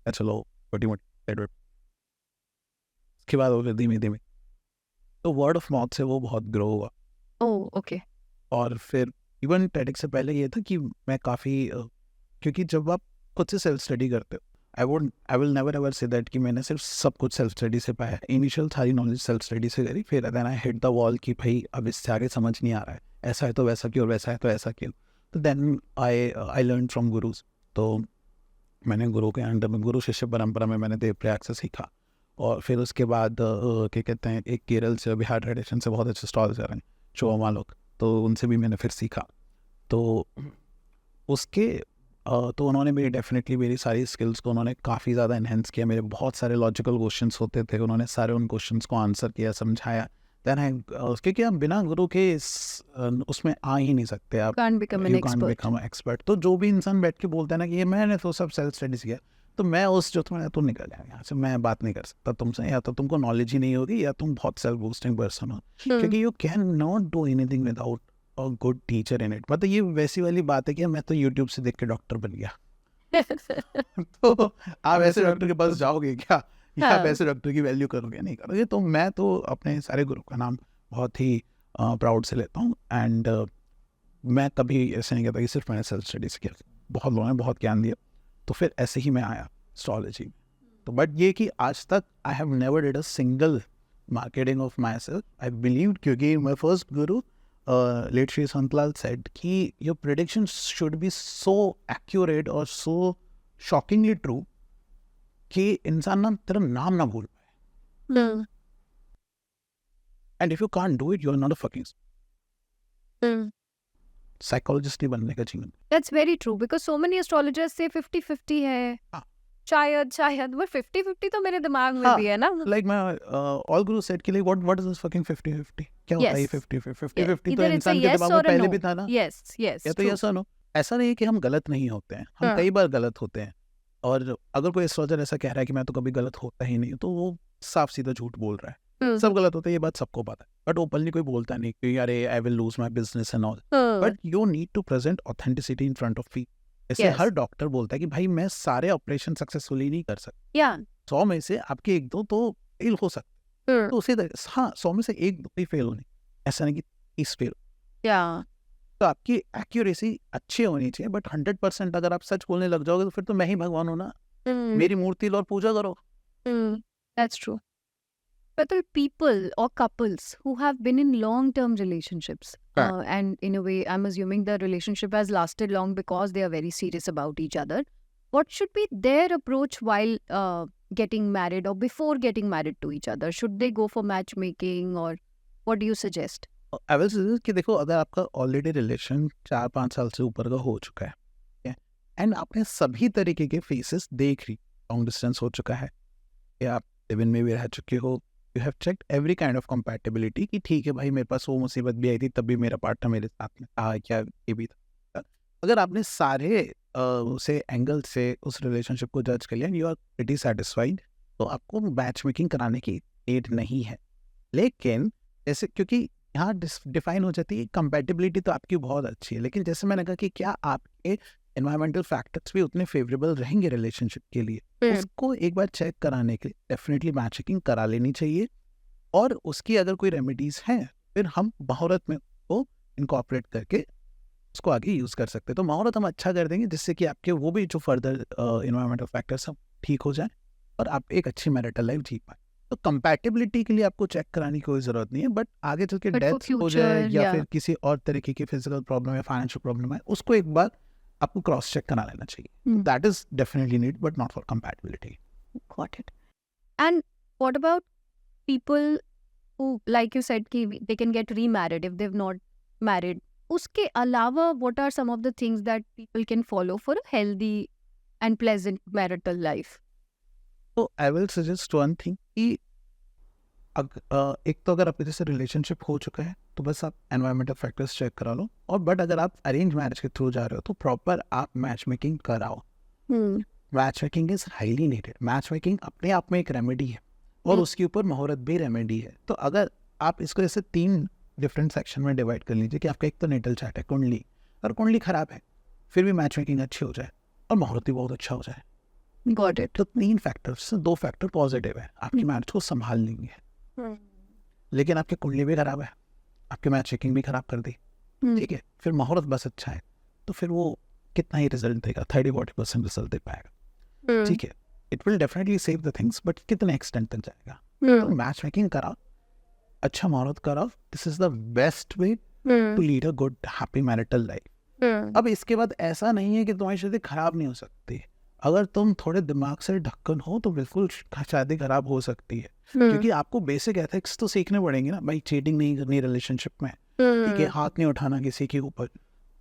चलो छोटी मोटी उसके बाद वो फिर धीमे धीमे तो वर्ड ऑफ माउथ से वो बहुत ग्रो हुआ। ओके। और फिर इवन TEDx से पहले ये था कि मैं काफ़ी क्योंकि जब आप खुद से सेल्फ स्टडी करते हो, I will never ever say that कि मैंने सिर्फ सब कुछ सेल्फ स्टडी से पाया। इनिशियल सारी नॉलेज सेल्फ स्टडी से करी, फिर then I hit the wall कि भाई अब इससे आगे समझ नहीं आ रहा है, ऐसा है तो वैसा क्यों और वैसा है तो ऐसा क्यों। तो then I learn from gurus. तो मैंने गुरु के अंडर में, गुरु शिष्य परंपरा में मैंने देवप्रयाग से सीखा। और फिर उसके बाद क्या कहते हैं, एक केरल से बिहार ट्रेडिशन से बहुत अच्छे स्टॉल्स आ रहे हैं चोमा लोग, तो उनसे भी मैंने फिर सीखा। तो उसके तो उन्होंने मेरी डेफिनेटली मेरी सारी स्किल्स को उन्होंने काफ़ी ज़्यादा इन्हेंस किया। मेरे बहुत सारे लॉजिकल क्वेश्चंस होते थे, उन्होंने सारे उन क्वेश्चंस को आंसर किया, समझाया। देन आई क्योंकि आप बिना गुरु के उसमें आ ही नहीं सकते, आप Can't become an you can't expert. Become expert. तो जो भी इंसान बैठ के बोलता है ना कि ये मैंने तो सब सेल्फ स्टडीज किया, तो मैं उस जो तुम्हें तो निकल जाएगा यहाँ से, मैं बात नहीं कर सकता तुमसे, या तो तुमको नॉलेज ही नहीं होगी या तुम बहुत सेल्फ बूस्टिंग पर्सन हो, क्योंकि you can not do anything without a good teacher in it. मतलब ये वैसी वाली बात है कि मैं तो यूट्यूब से देख के डॉक्टर बन गया। तो आप ऐसे डॉक्टर के पास जाओगे क्या, या आप हाँ। ऐसे डॉक्टर की वैल्यू करोगे? नहीं करोगे। तो मैं तो अपने सारे गुरु का नाम बहुत ही प्राउड से लेता हूँ। एंड मैं कभी ऐसे नहीं कहता कि सिर्फ मैंने सेल्फ स्टडीज किया, बहुत लोगों ने बहुत ज्ञान दिया, तो फिर ऐसे ही मैं आया एस्ट्रोलॉजी में। तो बट ये कि आज तक I have never did a single marketing of my self. I believe, क्योंकि my first Guru late Shri Santlal said कि your prediction should be so accurate और सो शॉकिंगली ट्रू कि इंसान ना तेरा नाम ना भूल पाए। And if you can't do it, you are not a fucking psychologist नहीं बनने का जीवन। That's very true because so many astrologers say 50-50 है, हाँ। शायद but 50-50 तो मेरे दिमाग में हाँ, भी है ना। लाइक मैं ऑल गुरु सेड कि like what is this fucking 50-50, क्या होता है ये Yes. 50-50? Yeah. 50-50 तो Either it's a इंसान के yes दिमाग में or a पहले no. भी था ना, Yes, या तो true. यस और नो। ऐसा नहीं है कि हम गलत नहीं होते हैं, हम हाँ। कई बार गलत होते हैं। और अगर कोई एस्ट्रोलॉजर ऐसा कह रहा है कि मैं तो कभी गलत होता ही नहीं, तो वो साफ सीधा झूठ बोल रहा है। सब गलत होता है, ये बात सबको पता है, बट ओपनली कोई बोलता नहीं कि अरे I will lose my business and all. But you need to present authenticity in front of people. जैसे Yes. हर डॉक्टर बोलता है कि भाई मैं सारे ऑपरेशन सक्सेसफुली नहीं कर सकता, Yeah. 100 में से आपके 1-2 तो फेल हो सकते हैं। तो उसी तरह हाँ, 100 में से 1-2 ही फेल होने, ऐसा नहीं कि 30 फेल। Yeah. तो आपकी एक्यूरेसी अच्छी होनी चाहिए, बट 100% अगर आप सच बोलने लग जाओगे तो फिर तो मैं ही भगवान हूँ ना, मेरी मूर्ति लो और पूजा करो। That's true. But there are people or couples who have been in long-term relationships. Correct. And in a way, I'm assuming the relationship has lasted long because they are very serious about each other. What should be their approach while getting married or before getting married to each other? Should they go for matchmaking or what do you suggest? I will suggest कि देखो, अगर आपका already relation 4-5 साल से ऊपर का हो चुका है एंड आपने सभी तरीके के फेसेस देख ली, लॉन्ग डिस्टेंस हो चुका है या आप लिव इन में भी रह चुके हो, you have checked every kind of compatibility कि ठीक है भाई, मेरे पास वो मुसीबत भी आई थी तब भी मेरा पार्टनर मेरे साथ में था, क्या ये भी था। अगर आपने सारे उसे एंगल से उस रिलेशनशिप को जज कर लिया, यू आर प्रीटी सेटिस्फाइड, तो आपको मैच मेकिंग कराने की नीड नहीं है। लेकिन जैसे, क्योंकि यहाँ डिफाइन हो जाती है कंपैटिबिलिटी तो आपकी बहुत अच्छी है, लेकिन जैसे मैंने कहा कि क्या आपके एनवायरमेंटल फैक्टर्स भी उतने फेवरेबल रहेंगे रिलेशनशिप के लिए, उसको एक बार चेक कराने के लिए डेफिनेटली मैचिंग करा लेनी चाहिए। और उसकी अगर कोई रेमेडीज हैं, फिर हम मुहूर्त में वो इनकॉर्पोरेट करके उसको आगे यूज कर सकते हैं। तो मुहूर्त हम अच्छा कर देंगे जिससे कि आपके वो भी जो फर्दर एनवायरमेंटल फैक्टर्स सब ठीक हो जाए और आप एक अच्छी मैरिटल लाइफ जी पाए। तो कंपैटिबिलिटी के लिए आपको चेक कराने की कोई जरूरत नहीं है, बट आगे चल के But for डेथ हो जाए future, या yeah. फिर किसी और तरीके की फिजिकल प्रॉब्लम या फाइनेंशियल प्रॉब्लम है, उसको एक बार आपको क्रॉस चेक करा लेना चाहिए। That is definitely need, but not for compatibility. Got it. And what about people who, like you said, ki they can get remarried if they've not married? उसके अलावा what are some of the things that people can follow for a healthy and pleasant marital life? तो I will suggest one thing कि एक तो अगर आपके जैसे relationship हो चुका है तो बस आप एनवायरमेंटल फैक्टर्स चेक करा लो, और बट अगर आप अरेंज मैरिज के थ्रू जा रहे हो तो प्रॉपर आप मैच मेकिंग कराओ. Match making is highly needed. Match making अपने आप में एक रेमेडी है और उसके ऊपर मुहूर्त भी रेमेडी है. तो अगर आप इसको ऐसे 3 डिफरेंट सेक्शन में डिवाइड कर लीजिए कि आपका एक तो नेटल चार्ट है, कुंडली, और कुंडली खराब है फिर भी मैच मेकिंग अच्छी हो जाए और मुहूर्त भी बहुत अच्छा हो जाए. Got it. तो 3 फैक्टर्स, 2 फैक्टर पॉजिटिव है, आपकी मैरिज को संभाल लेंगे. लेकिन आपकी कुंडली भी खराब है, आपकी मैच मेकिंग भी खराब कर दी, ठीक है, फिर मुहूर्त बस अच्छा है, तो फिर वो कितना ही रिजल्ट देगा, 30-40% रिजल्ट दे पाएगा. ठीक है, it will definitely save the things, but कितने एक्सटेंट तक जाएगा. तो मैच मेकिंग कराओ, अच्छा मुहूर्त कराओ. This is the best way to lead a good happy marital life. अब इसके बाद ऐसा नहीं है कि तुम्हारी शादी खराब नहीं हो सकती. अगर तुम थोड़े दिमाग से ढक्कन हो तो बिल्कुल शादी खराब हो सकती है, क्योंकि आपको बेसिक एथिक्स तो सीखने पड़ेंगे ना भाई. चीटिंग नहीं करनी रिलेशनशिप में, ठीक है, हाथ नहीं उठाना किसी के ऊपर.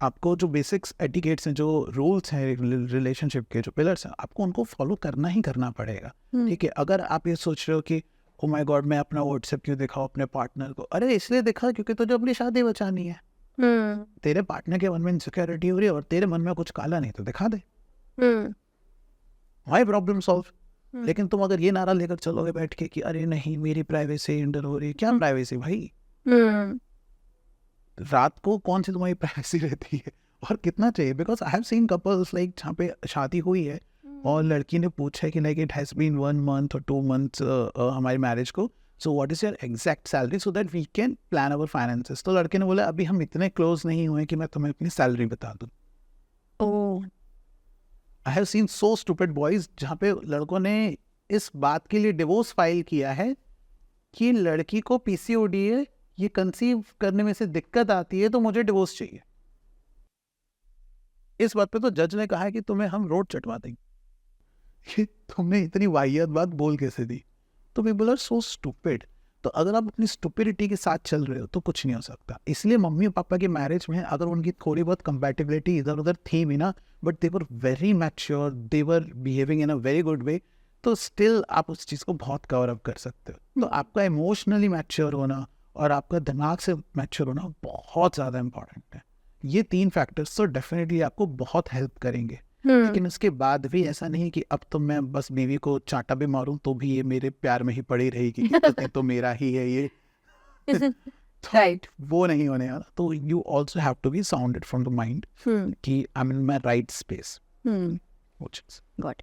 आपको जो बेसिक्स एटिकेट्स हैं, जो रूल्स हैं रिलेशनशिप के, जो पिलर्स हैं, आपको उनको फॉलो करना ही करना पड़ेगा. ठीक है, अगर आप ये सोच रहे हो कि ओ माय गॉड मैं अपना व्हाट्सएप क्यों दिखाऊं अपने पार्टनर को, अरे इसलिए दिखा क्योंकि तुझे अपनी शादी बचानी है. तेरे पार्टनर के मन में इनसिक्योरिटी हो रही है और तेरे मन में कुछ काला नहीं, तो दिखा दे, माई प्रॉब्लम सॉल्व. लेकिन तुम अगर ये नारा लेकर चलोगे बैठ के कि अरे नहीं मेरी प्राइवेसी इंटर हो रही है, क्या प्राइवेसी भाई? रात को कौन सी तुम्हारी प्राइवेसी रहती है और कितना चाहिए? Because I have seen couples like जहाँ पे शादी हुई है और लड़की ने पूछा कि like it has been 1 month और 2 months हमारी मैरिज को, so what is your exact salary so that we can plan our finances. तो लड़के ने बोला अभी हम इतने क्लोज नहीं हुए कि मैं तुम्हें अपनी सैलरी बता दूं. I have seen so stupid boys जहाँ पे लड़कों ने इस बात के लिए डिवोर्स फाइल किया है कि लड़की को पीसीओडी है, ये कंसीव करने में से दिक्कत आती है तो मुझे डिवोर्स चाहिए. इस बात पे तो जज ने कहा है कि तुम्हें हम रोड चटवा देंगे. तुमने इतनी वाहियात बात बोल कैसे दी? तो पीपल आर सो स्टूपिड. तो अगर आप अपनी स्टूपिडिटी के साथ चल रहे हो तो कुछ नहीं हो सकता. इसलिए मम्मी और पापा की मैरिज में अगर उनकी थोड़ी बहुत कंपैटिबिलिटी इधर उधर थी भी ना, but they were very mature, they were behaving in a very good way, तो स्टिल आप उस चीज़ को बहुत कवर अप कर सकते हो. तो आपका इमोशनली मैच्योर होना और आपका दिमाग से मैच्योर होना बहुत ज़्यादा इंपॉर्टेंट है. ये 3 फैक्टर्स तो डेफिनेटली आपको बहुत हेल्प करेंगे. लेकिन उसके बाद भी ऐसा नहीं कि अब तो मैं बस बीवी को चांटा भी मारूं तो भी ये मेरे प्यार में ही पड़ी रहेगी कि तो मेरा ही है ये. तो Right. वो नहीं होने वाला. तो you also have to be sounded from the mind कि I am in my right space. Got it.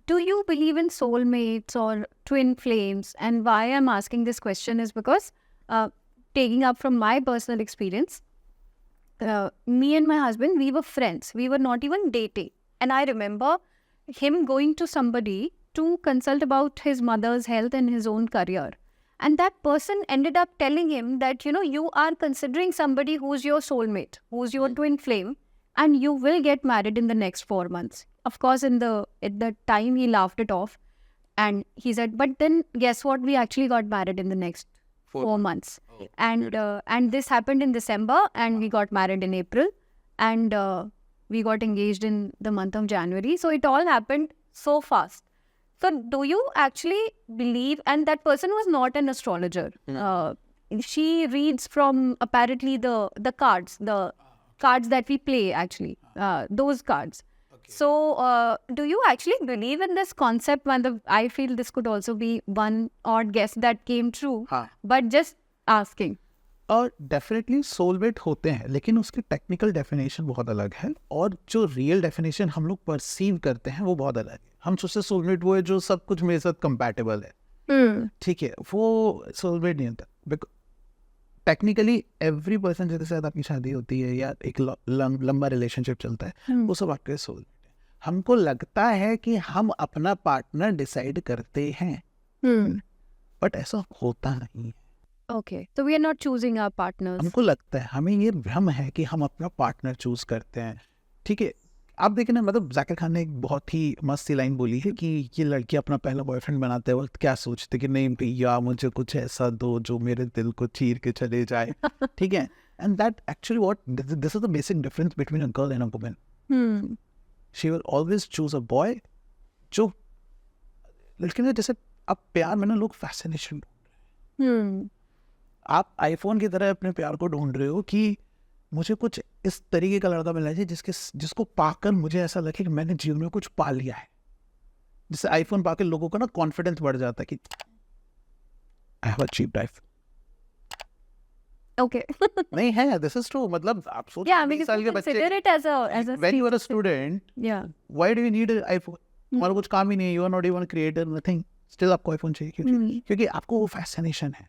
Do you believe in soulmates or twin flames? And why I'm asking this question is because, taking up from my personal experience, me and my husband, we were friends. We were not even dating. And I remember him going to somebody to consult about his mother's health and his own career. And that person ended up telling him that, you are considering somebody who's your soulmate, who's your twin flame, and you will get married in the next 4 months. Of course, at the time he laughed it off, and he said, but then guess what? We actually got married in the next 4 months. And this happened in December, and we got married in April, and we got engaged in the month of January. So it all happened so fast. So do you actually believe? And that person was not an astrologer. She reads from apparently the cards, the cards that we play, actually, those cards. So do you actually believe in this concept? I feel this could also be one odd guess that came true. But just asking. और definitely soulmate होते हैं, लेकिन उसकी technical definition बहुत अलग है और जो रियल डेफिनेशन हम लोग परसीव करते हैं वो बहुत अलग है. हम सोचते सोलमेट वो है जो सब कुछ मेरे साथ कंपैटिबल है, ठीक है, वो सोलमेट नहीं होता. टेक्निकली एवरी पर्सन जिसके साथ आपकी शादी होती है या एक लंबा रिलेशनशिप चलता है, वो सब आपके सोलमेट है. हमको लगता है कि हम अपना पार्टनर डिसाइड करते हैं, बट ऐसा होता नहीं है. Okay, so we are not choosing our partners. हमको लगता है, हमें ये भ्रम है कि हम अपना पार्टनर चूज करते हैं. ठीक है, आप देखें ना, मतलब जाकिर खान ने एक बहुत ही मस्त सी लाइन बोली है कि ये लड़की अपना पहला बॉयफ्रेंड बनाते वक्त क्या सोचते कि नहीं भैया मुझे कुछ ऐसा दो जो मेरे दिल को चीर के चले जाए. ठीक है, and that actually what this is the basic difference between a girl and a woman. She will always choose a boy जो लड़के ने, जैसे अब प्यार में ना लोग फैसिनेशन, आप आईफोन की तरह अपने प्यार को ढूंढ रहे हो कि मुझे कुछ इस तरीके का लड़का मिलना चाहिए जिसको पाकर मुझे ऐसा लगे कि मैंने जीवन में कुछ पा लिया है। जिससे आईफोन पाकर लोगों का ना कॉन्फिडेंस बढ़ जाता है कि I have achieved iPhone. Okay. नहीं है, दिस इज ट्रू। मतलब आप सोचो Yeah, 20 because साल you के consider बच्चे, it as a when you are a feature. Student, Yeah. Why do you need iPhone? तुम्हारा कुछ काम ही नहीं है, you are not even creator, nothing, still आपको आईफोन चाहिए। क्योंकि आपको वो फैसिनेशन है।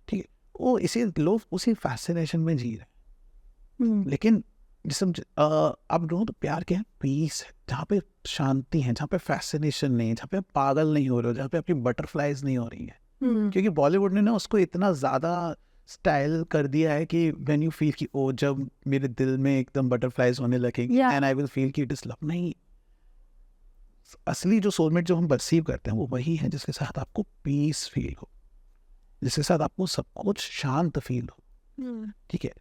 ठीक है, वो इसी लोग उसी फैसिनेशन में जी रहे हैं। लेकिन जिस अब तो प्यार क्या है? पीस है, जहाँ पे शांति है, जहाँ पे फैसिनेशन नहीं है, जहाँ पे आप पागल नहीं हो रहे हो, जहाँ पे आपकी बटरफ्लाइज नहीं हो रही है। क्योंकि बॉलीवुड ने ना उसको इतना ज्यादा स्टाइल कर दिया है कि व्हेन यू फील कि ओ, जब मेरे दिल में एकदम बटरफ्लाइज होने लगेंगे एंड आई विल फील कि इट इज लव। नहीं, असली जो सोलमेट जो हम परसीव करते हैं वो वही है जिसके साथ आपको पीस फील हो, जिसके साथ आपको सब कुछ शांत फील हो। ठीक है,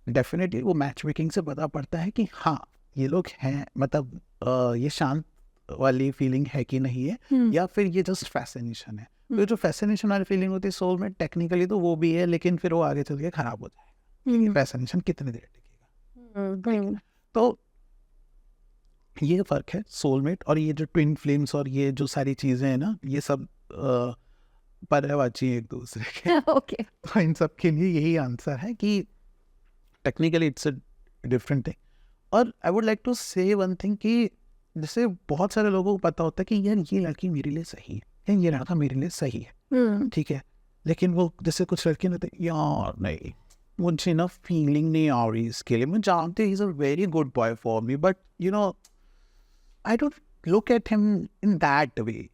डेफिनेटली वो मैच मेकिंग से पता पड़ता है कि हाँ ये लोग हैं, मतलब ये शांत वाली फीलिंग है कि नहीं है, या फिर ये जस्ट फैसिनेशन है। तो जो फैसिनेशन वाली फीलिंग होती है सोलमेट, टेक्निकली तो वो भी है, लेकिन फिर वो आगे चल के खराब हो जाएगा। फैसिनेशन कितनी देर टिकेगा? तो ये फर्क है सोलमेट और ये जो ट्विन फ्लेम्स और ये जो सारी चीजें हैं ना, ये सब पर्यायवाची एक दूसरे के। Okay. तो इन सब के लिए यही आंसर है कि technically it's a different thing. और आई वुड लाइक टू से वन थिंग कि जैसे बहुत सारे लोगों को पता होता है कि यार ये लड़की मेरे लिए सही है या ये लड़का मेरे लिए सही है। ठीक है, लेकिन वो जैसे कुछ लड़के होते हैं, यार नहीं, मुझे ना फीलिंग नहीं आ रही इसके लिए, मैं जानते he is a very good boy for me, but you know I don't look at him in that way.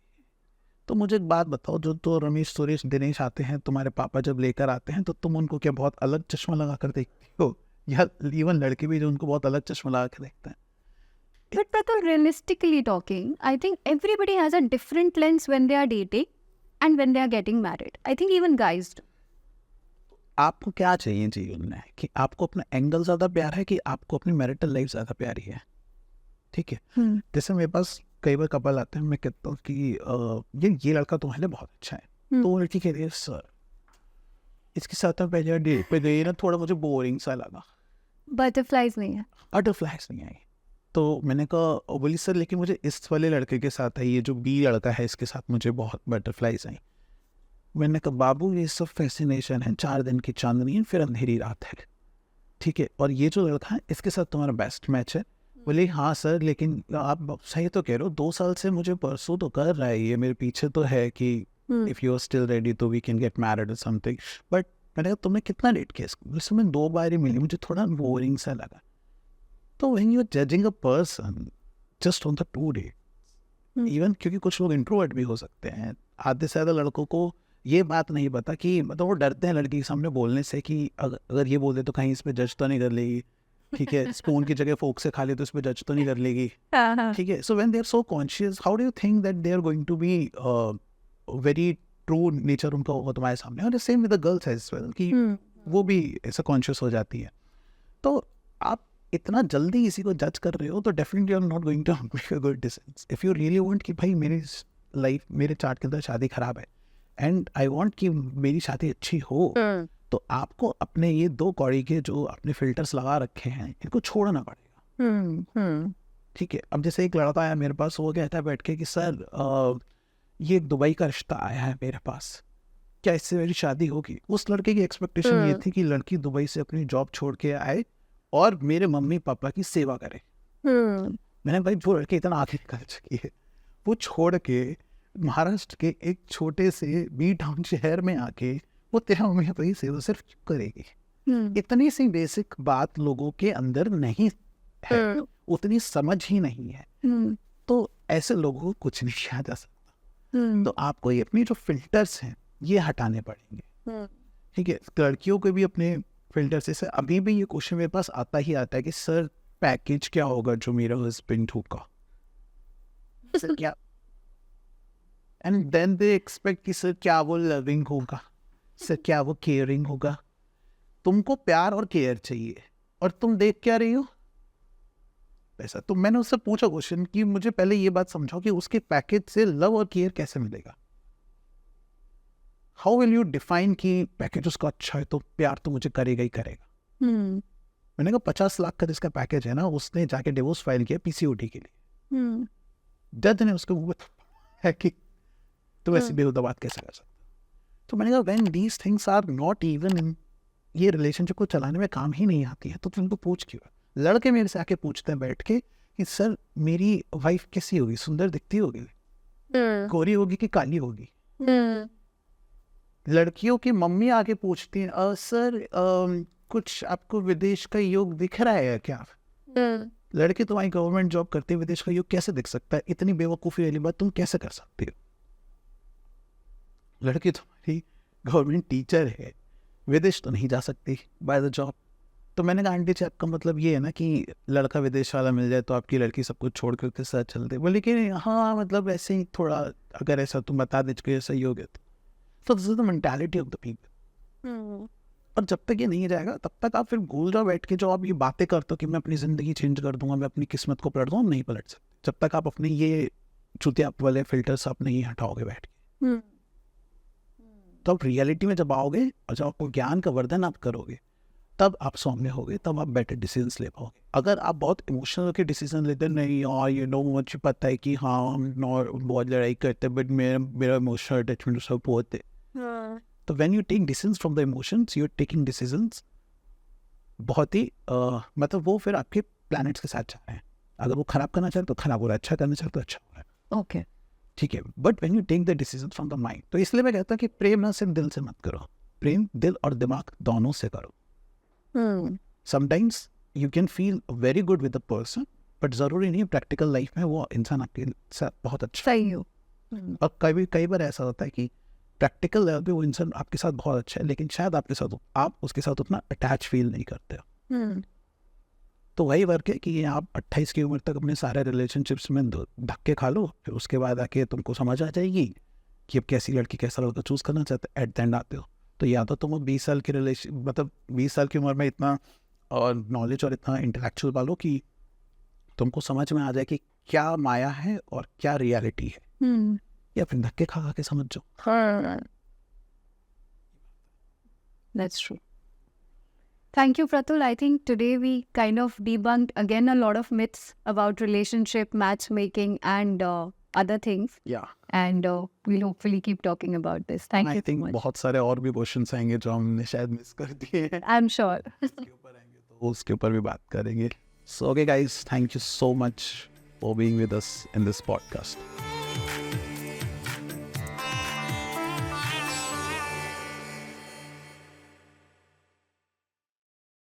तो मुझे एक बात बताओ, जो तो रमेश सुरेश दिनेश आते हैं तुम्हारे पापा जब लेकर आते हैं, तो तुम उनको क्या बहुत अलग चश्मा लगा कर देखती हो? या इवन लड़के भी जो उनको बहुत अलग चश्मा लगा कर देखते हैं? But Pratul, realistically talking, I think everybody has a different lens when they are dating and when they are getting married. I think even guys do. आपको क्या चाहिए जीवन में? कि आपको अपना एंगल ज्यादा प्यार है कि आपको अपनी मैरिटल लाइफ ज्यादा प्यारी है? ठीक है, जैसे मेरे पास कई बार कपल आते हैं, मैं कहता हूँ कि ये लड़का तुम्हारे लिए बहुत अच्छा है, तो वो लड़की कह रही है सर इसके साथ में पहले डेट पे गई ना, थोड़ा मुझे बोरिंग सा लगा, Butterflies नहीं है. बटरफ्लाइज नहीं आई। तो मैंने कहा बोली सर लेकिन मुझे इस वाले लड़के के साथ है, ये जो बी लड़का है इसके साथ मुझे बहुत बटरफ्लाइज आई। मैंने कहा बाबू ये सब फैसिनेशन है, 4 दिन की चांदनी है फिर अंधेरी रात है। ठीक है, और ये जो लड़का है इसके साथ तुम्हारा बेस्ट मैच है। बोले हाँ सर लेकिन आप सही तो कह रहे हो, 2 साल से मुझे परसों तो कर रहा है, ये मेरे पीछे तो है कि if you are still ready तो वी कैन गेट मैरिड और समथिंग, बट मैंने कहा तुमने कितना डेट किया इसको? इसमें मैं 2 बार ही मिली, मुझे थोड़ा बोरिंग सा लगा। तो when you are judging a person just on the 2 date, even क्योंकि कुछ लोग इंट्रोवर्ट भी हो सकते हैं, आधे से ज़्यादा लड़कों को ये बात नहीं पता कि मतलब वो डरते हैं लड़की के सामने बोलने से कि अगर ये बोल दे तो कहीं इस पे जज तो नहीं कर लेगी। ठीक है, स्पून की जगह फोक से खा ले तो इस पे जज तो नहीं कर लेगी। ठीक है, so when they are so conscious, how do you think that they are going to be very true nature उनका होगा तुम्हारे सामने? और same with the girls as well कि वो भी ऐसा कॉन्शियस हो जाती है। तो आप इतना जल्दी इसी को जज कर रहे हो तो definitely you are not going to make a good decision. If you really want कि भाई मेरी लाइफ मेरे चार्ट के अंदर शादी खराब है एंड आई वांट कि मेरी शादी अच्छी हो, तो आपको अपने ये 2 कौड़ी के जो अपने फिल्टर्स लगा रखे हैं इनको छोड़ना पड़ेगा। ठीक है, अब जैसे एक लड़का आया मेरे पास, वो कहता है बैठ के कि सर ये दुबई का रिश्ता आया है मेरे पास, क्या इससे मेरी शादी होगी? उस लड़के की एक्सपेक्टेशन ये थी कि लड़की दुबई से अपनी जॉब छोड़ के आए और मेरे मम्मी पापा की सेवा करे। मैंने भाई जो लड़के इतना आगे निकल चुकी है वो छोड़ के महाराष्ट्र के एक छोटे से बी टाउन शहर में आके वो तेरा मम्मी पापा की सेवा सिर्फ क्यों करेगी? इतनी सी बेसिक बात लोगों के अंदर नहीं है, उतनी समझ ही नहीं है। तो ऐसे लोगों को कुछ नहीं किया जा सकता। तो आपको ये अपनी जो फिल्टर्स हैं ये हटाने पड़ेंगे। ठीक है, लड़कियों को भी अपने फिल्टर्स से अभी भी ये क्वेश्चन मेरे पास आता ही आता है कि सर पैकेज क्या होगा जो मेरा हस्बैंड होगा? सर क्या? एंड देन दे एक्सपेक्ट कि सर क्या वो लविंग होगा, सर क्या वो केयरिंग होगा? तुमको प्यार और केयर चाहिए और तुम देख क्या रही हो? पैसा। तो मैंने उससे पूछा क्वेश्चन कि मुझे पहले ये बात समझाओ कि उसके पैकेज से लव और केयर कैसे मिलेगा। हाउ विल यू डिफाइन कि पैकेज उसका अच्छा है तो प्यार तो मुझे करेगा ही करेगा। Hmm. मैंने कहा 50 लाख का जिसका पैकेज है ना, उसने जाके डिवोर्स फाइल किया पीसीओडी के लिए। Hmm. जज ने उसके मुंह पे है कि तो ऐसी बेहुदा बात कैसे कर सकता। तो मैंने कहा when these things are not even in, ये रिलेशनशिप को चलाने में काम ही नहीं आती है, तो तुमको पूछ क्यों। लड़के मेरे से आके पूछते हैं बैठ के कि सर मेरी वाइफ कैसी होगी, सुंदर दिखती होगी, गोरी होगी कि काली होगी। Hmm. लड़कियों की मम्मी आके पूछती हैं सर कुछ आपको विदेश का योग दिख रहा है क्या। Hmm. लड़की तुम्हारी गवर्नमेंट जॉब करती है, विदेश का योग कैसे दिख सकता है, इतनी बेवकूफ़ी वाली बात तुम कैसे कर सकती हो। लड़की तुम्हारी गवर्नमेंट टीचर है, विदेश तो नहीं जा सकती बाय द जॉब। तो मैंने कहा आंटी जी आपका मतलब ये है ना कि लड़का विदेश वाला मिल जाए तो आपकी लड़की सब कुछ छोड़ कर के साथ चलते। बोले कि हाँ मतलब ऐसे ही थोड़ा, अगर ऐसा तुम बता दीजिए ऐसा ही हो गया तो this is the mentality of the people. Hmm. और जब तक ये नहीं जाएगा तब तक आप फिर भूल जाओ बैठ के जो आप ये बातें करते हो कि मैं अपनी ज़िंदगी चेंज कर दूंगा, मैं अपनी किस्मत को पलट दूंगा, नहीं पलट सकते जब तक आप अपने ये चुतिया वाले फिल्टर्स आप नहीं हटाओगे बैठ के। Hmm. तो आप रियलिटी में जब आओगे और जब आपको ज्ञान का वर्धन आप करोगे तब आप सौम्य होगे, तब आप बेटर डिसीजंस ले पाओगे। अगर आप बहुत इमोशनल होकर डिसीजन लेते नहीं और ये नो मुझे पता है कि हाँ हम बहुत लड़ाई करते हैं बट मेरा इमोशनल अटैचमेंट सब बहुत है, तो when you take decisions from the emotions you are taking decisions बहुत ही मतलब वो फिर आपके प्लैनेट्स के साथ जा रहे हैं। अगर वो खराब करना चाहे तो खराब हो रहा है, अच्छा करना चाहे तो अच्छा हो रहा है, Okay. ठीक है। But when you take the decision from the mind, तो इसलिए मैं कहता हूँ कि प्रेम ना सिर्फ दिल से मत करो, प्रेम दिल और दिमाग दोनों से करो। Hmm. Sometimes you can feel very good with the person but ज़रूरी नहीं प्रैक्टिकल लाइफ में वो इंसान आपके साथ बहुत अच्छा। सही हो। Hmm. और कई बार ऐसा होता है कि प्रैक्टिकल लेवल पे वो इंसान आपके साथ बहुत अच्छा है लेकिन शायद आपके साथ आप उसके साथ उतना अटैच फील नहीं करते हो। Hmm. तो वही वर्क है कि आप 28 की उम्र तक अपने सारे रिलेशनशिप्स में धक्के खा लो, फिर उसके बाद आके तुमको समझ आ जाएगी कि अब कैसी लड़की कैसा लड़का चूज़ करना चाहते। एट द एंड आते हो तो या तो तुम 20 साल की रिलेशन मतलब 20 साल की उम्र में इतना और नॉलेज और इतना इंटेलेक्चुअल वालो कि तुमको समझ में आ जाए कि क्या माया है और क्या रियलिटी है, Hmm. या फिर धक्के खा खा के समझ जाओ। That's true. Thank you, Pratul. I think today we kind of debunked again a lot of myths about relationship, matchmaking, and other things. या And we'll hopefully keep talking about this. Thank I you so think much. बहुत सारे और भी questions आएंगे जो हमने शायद miss कर दिए हैं, I'm sure. उसके ऊपर आएंगे तो उसके ऊपर भी बात करेंगे। So okay guys, thank you so much for being with us in this podcast.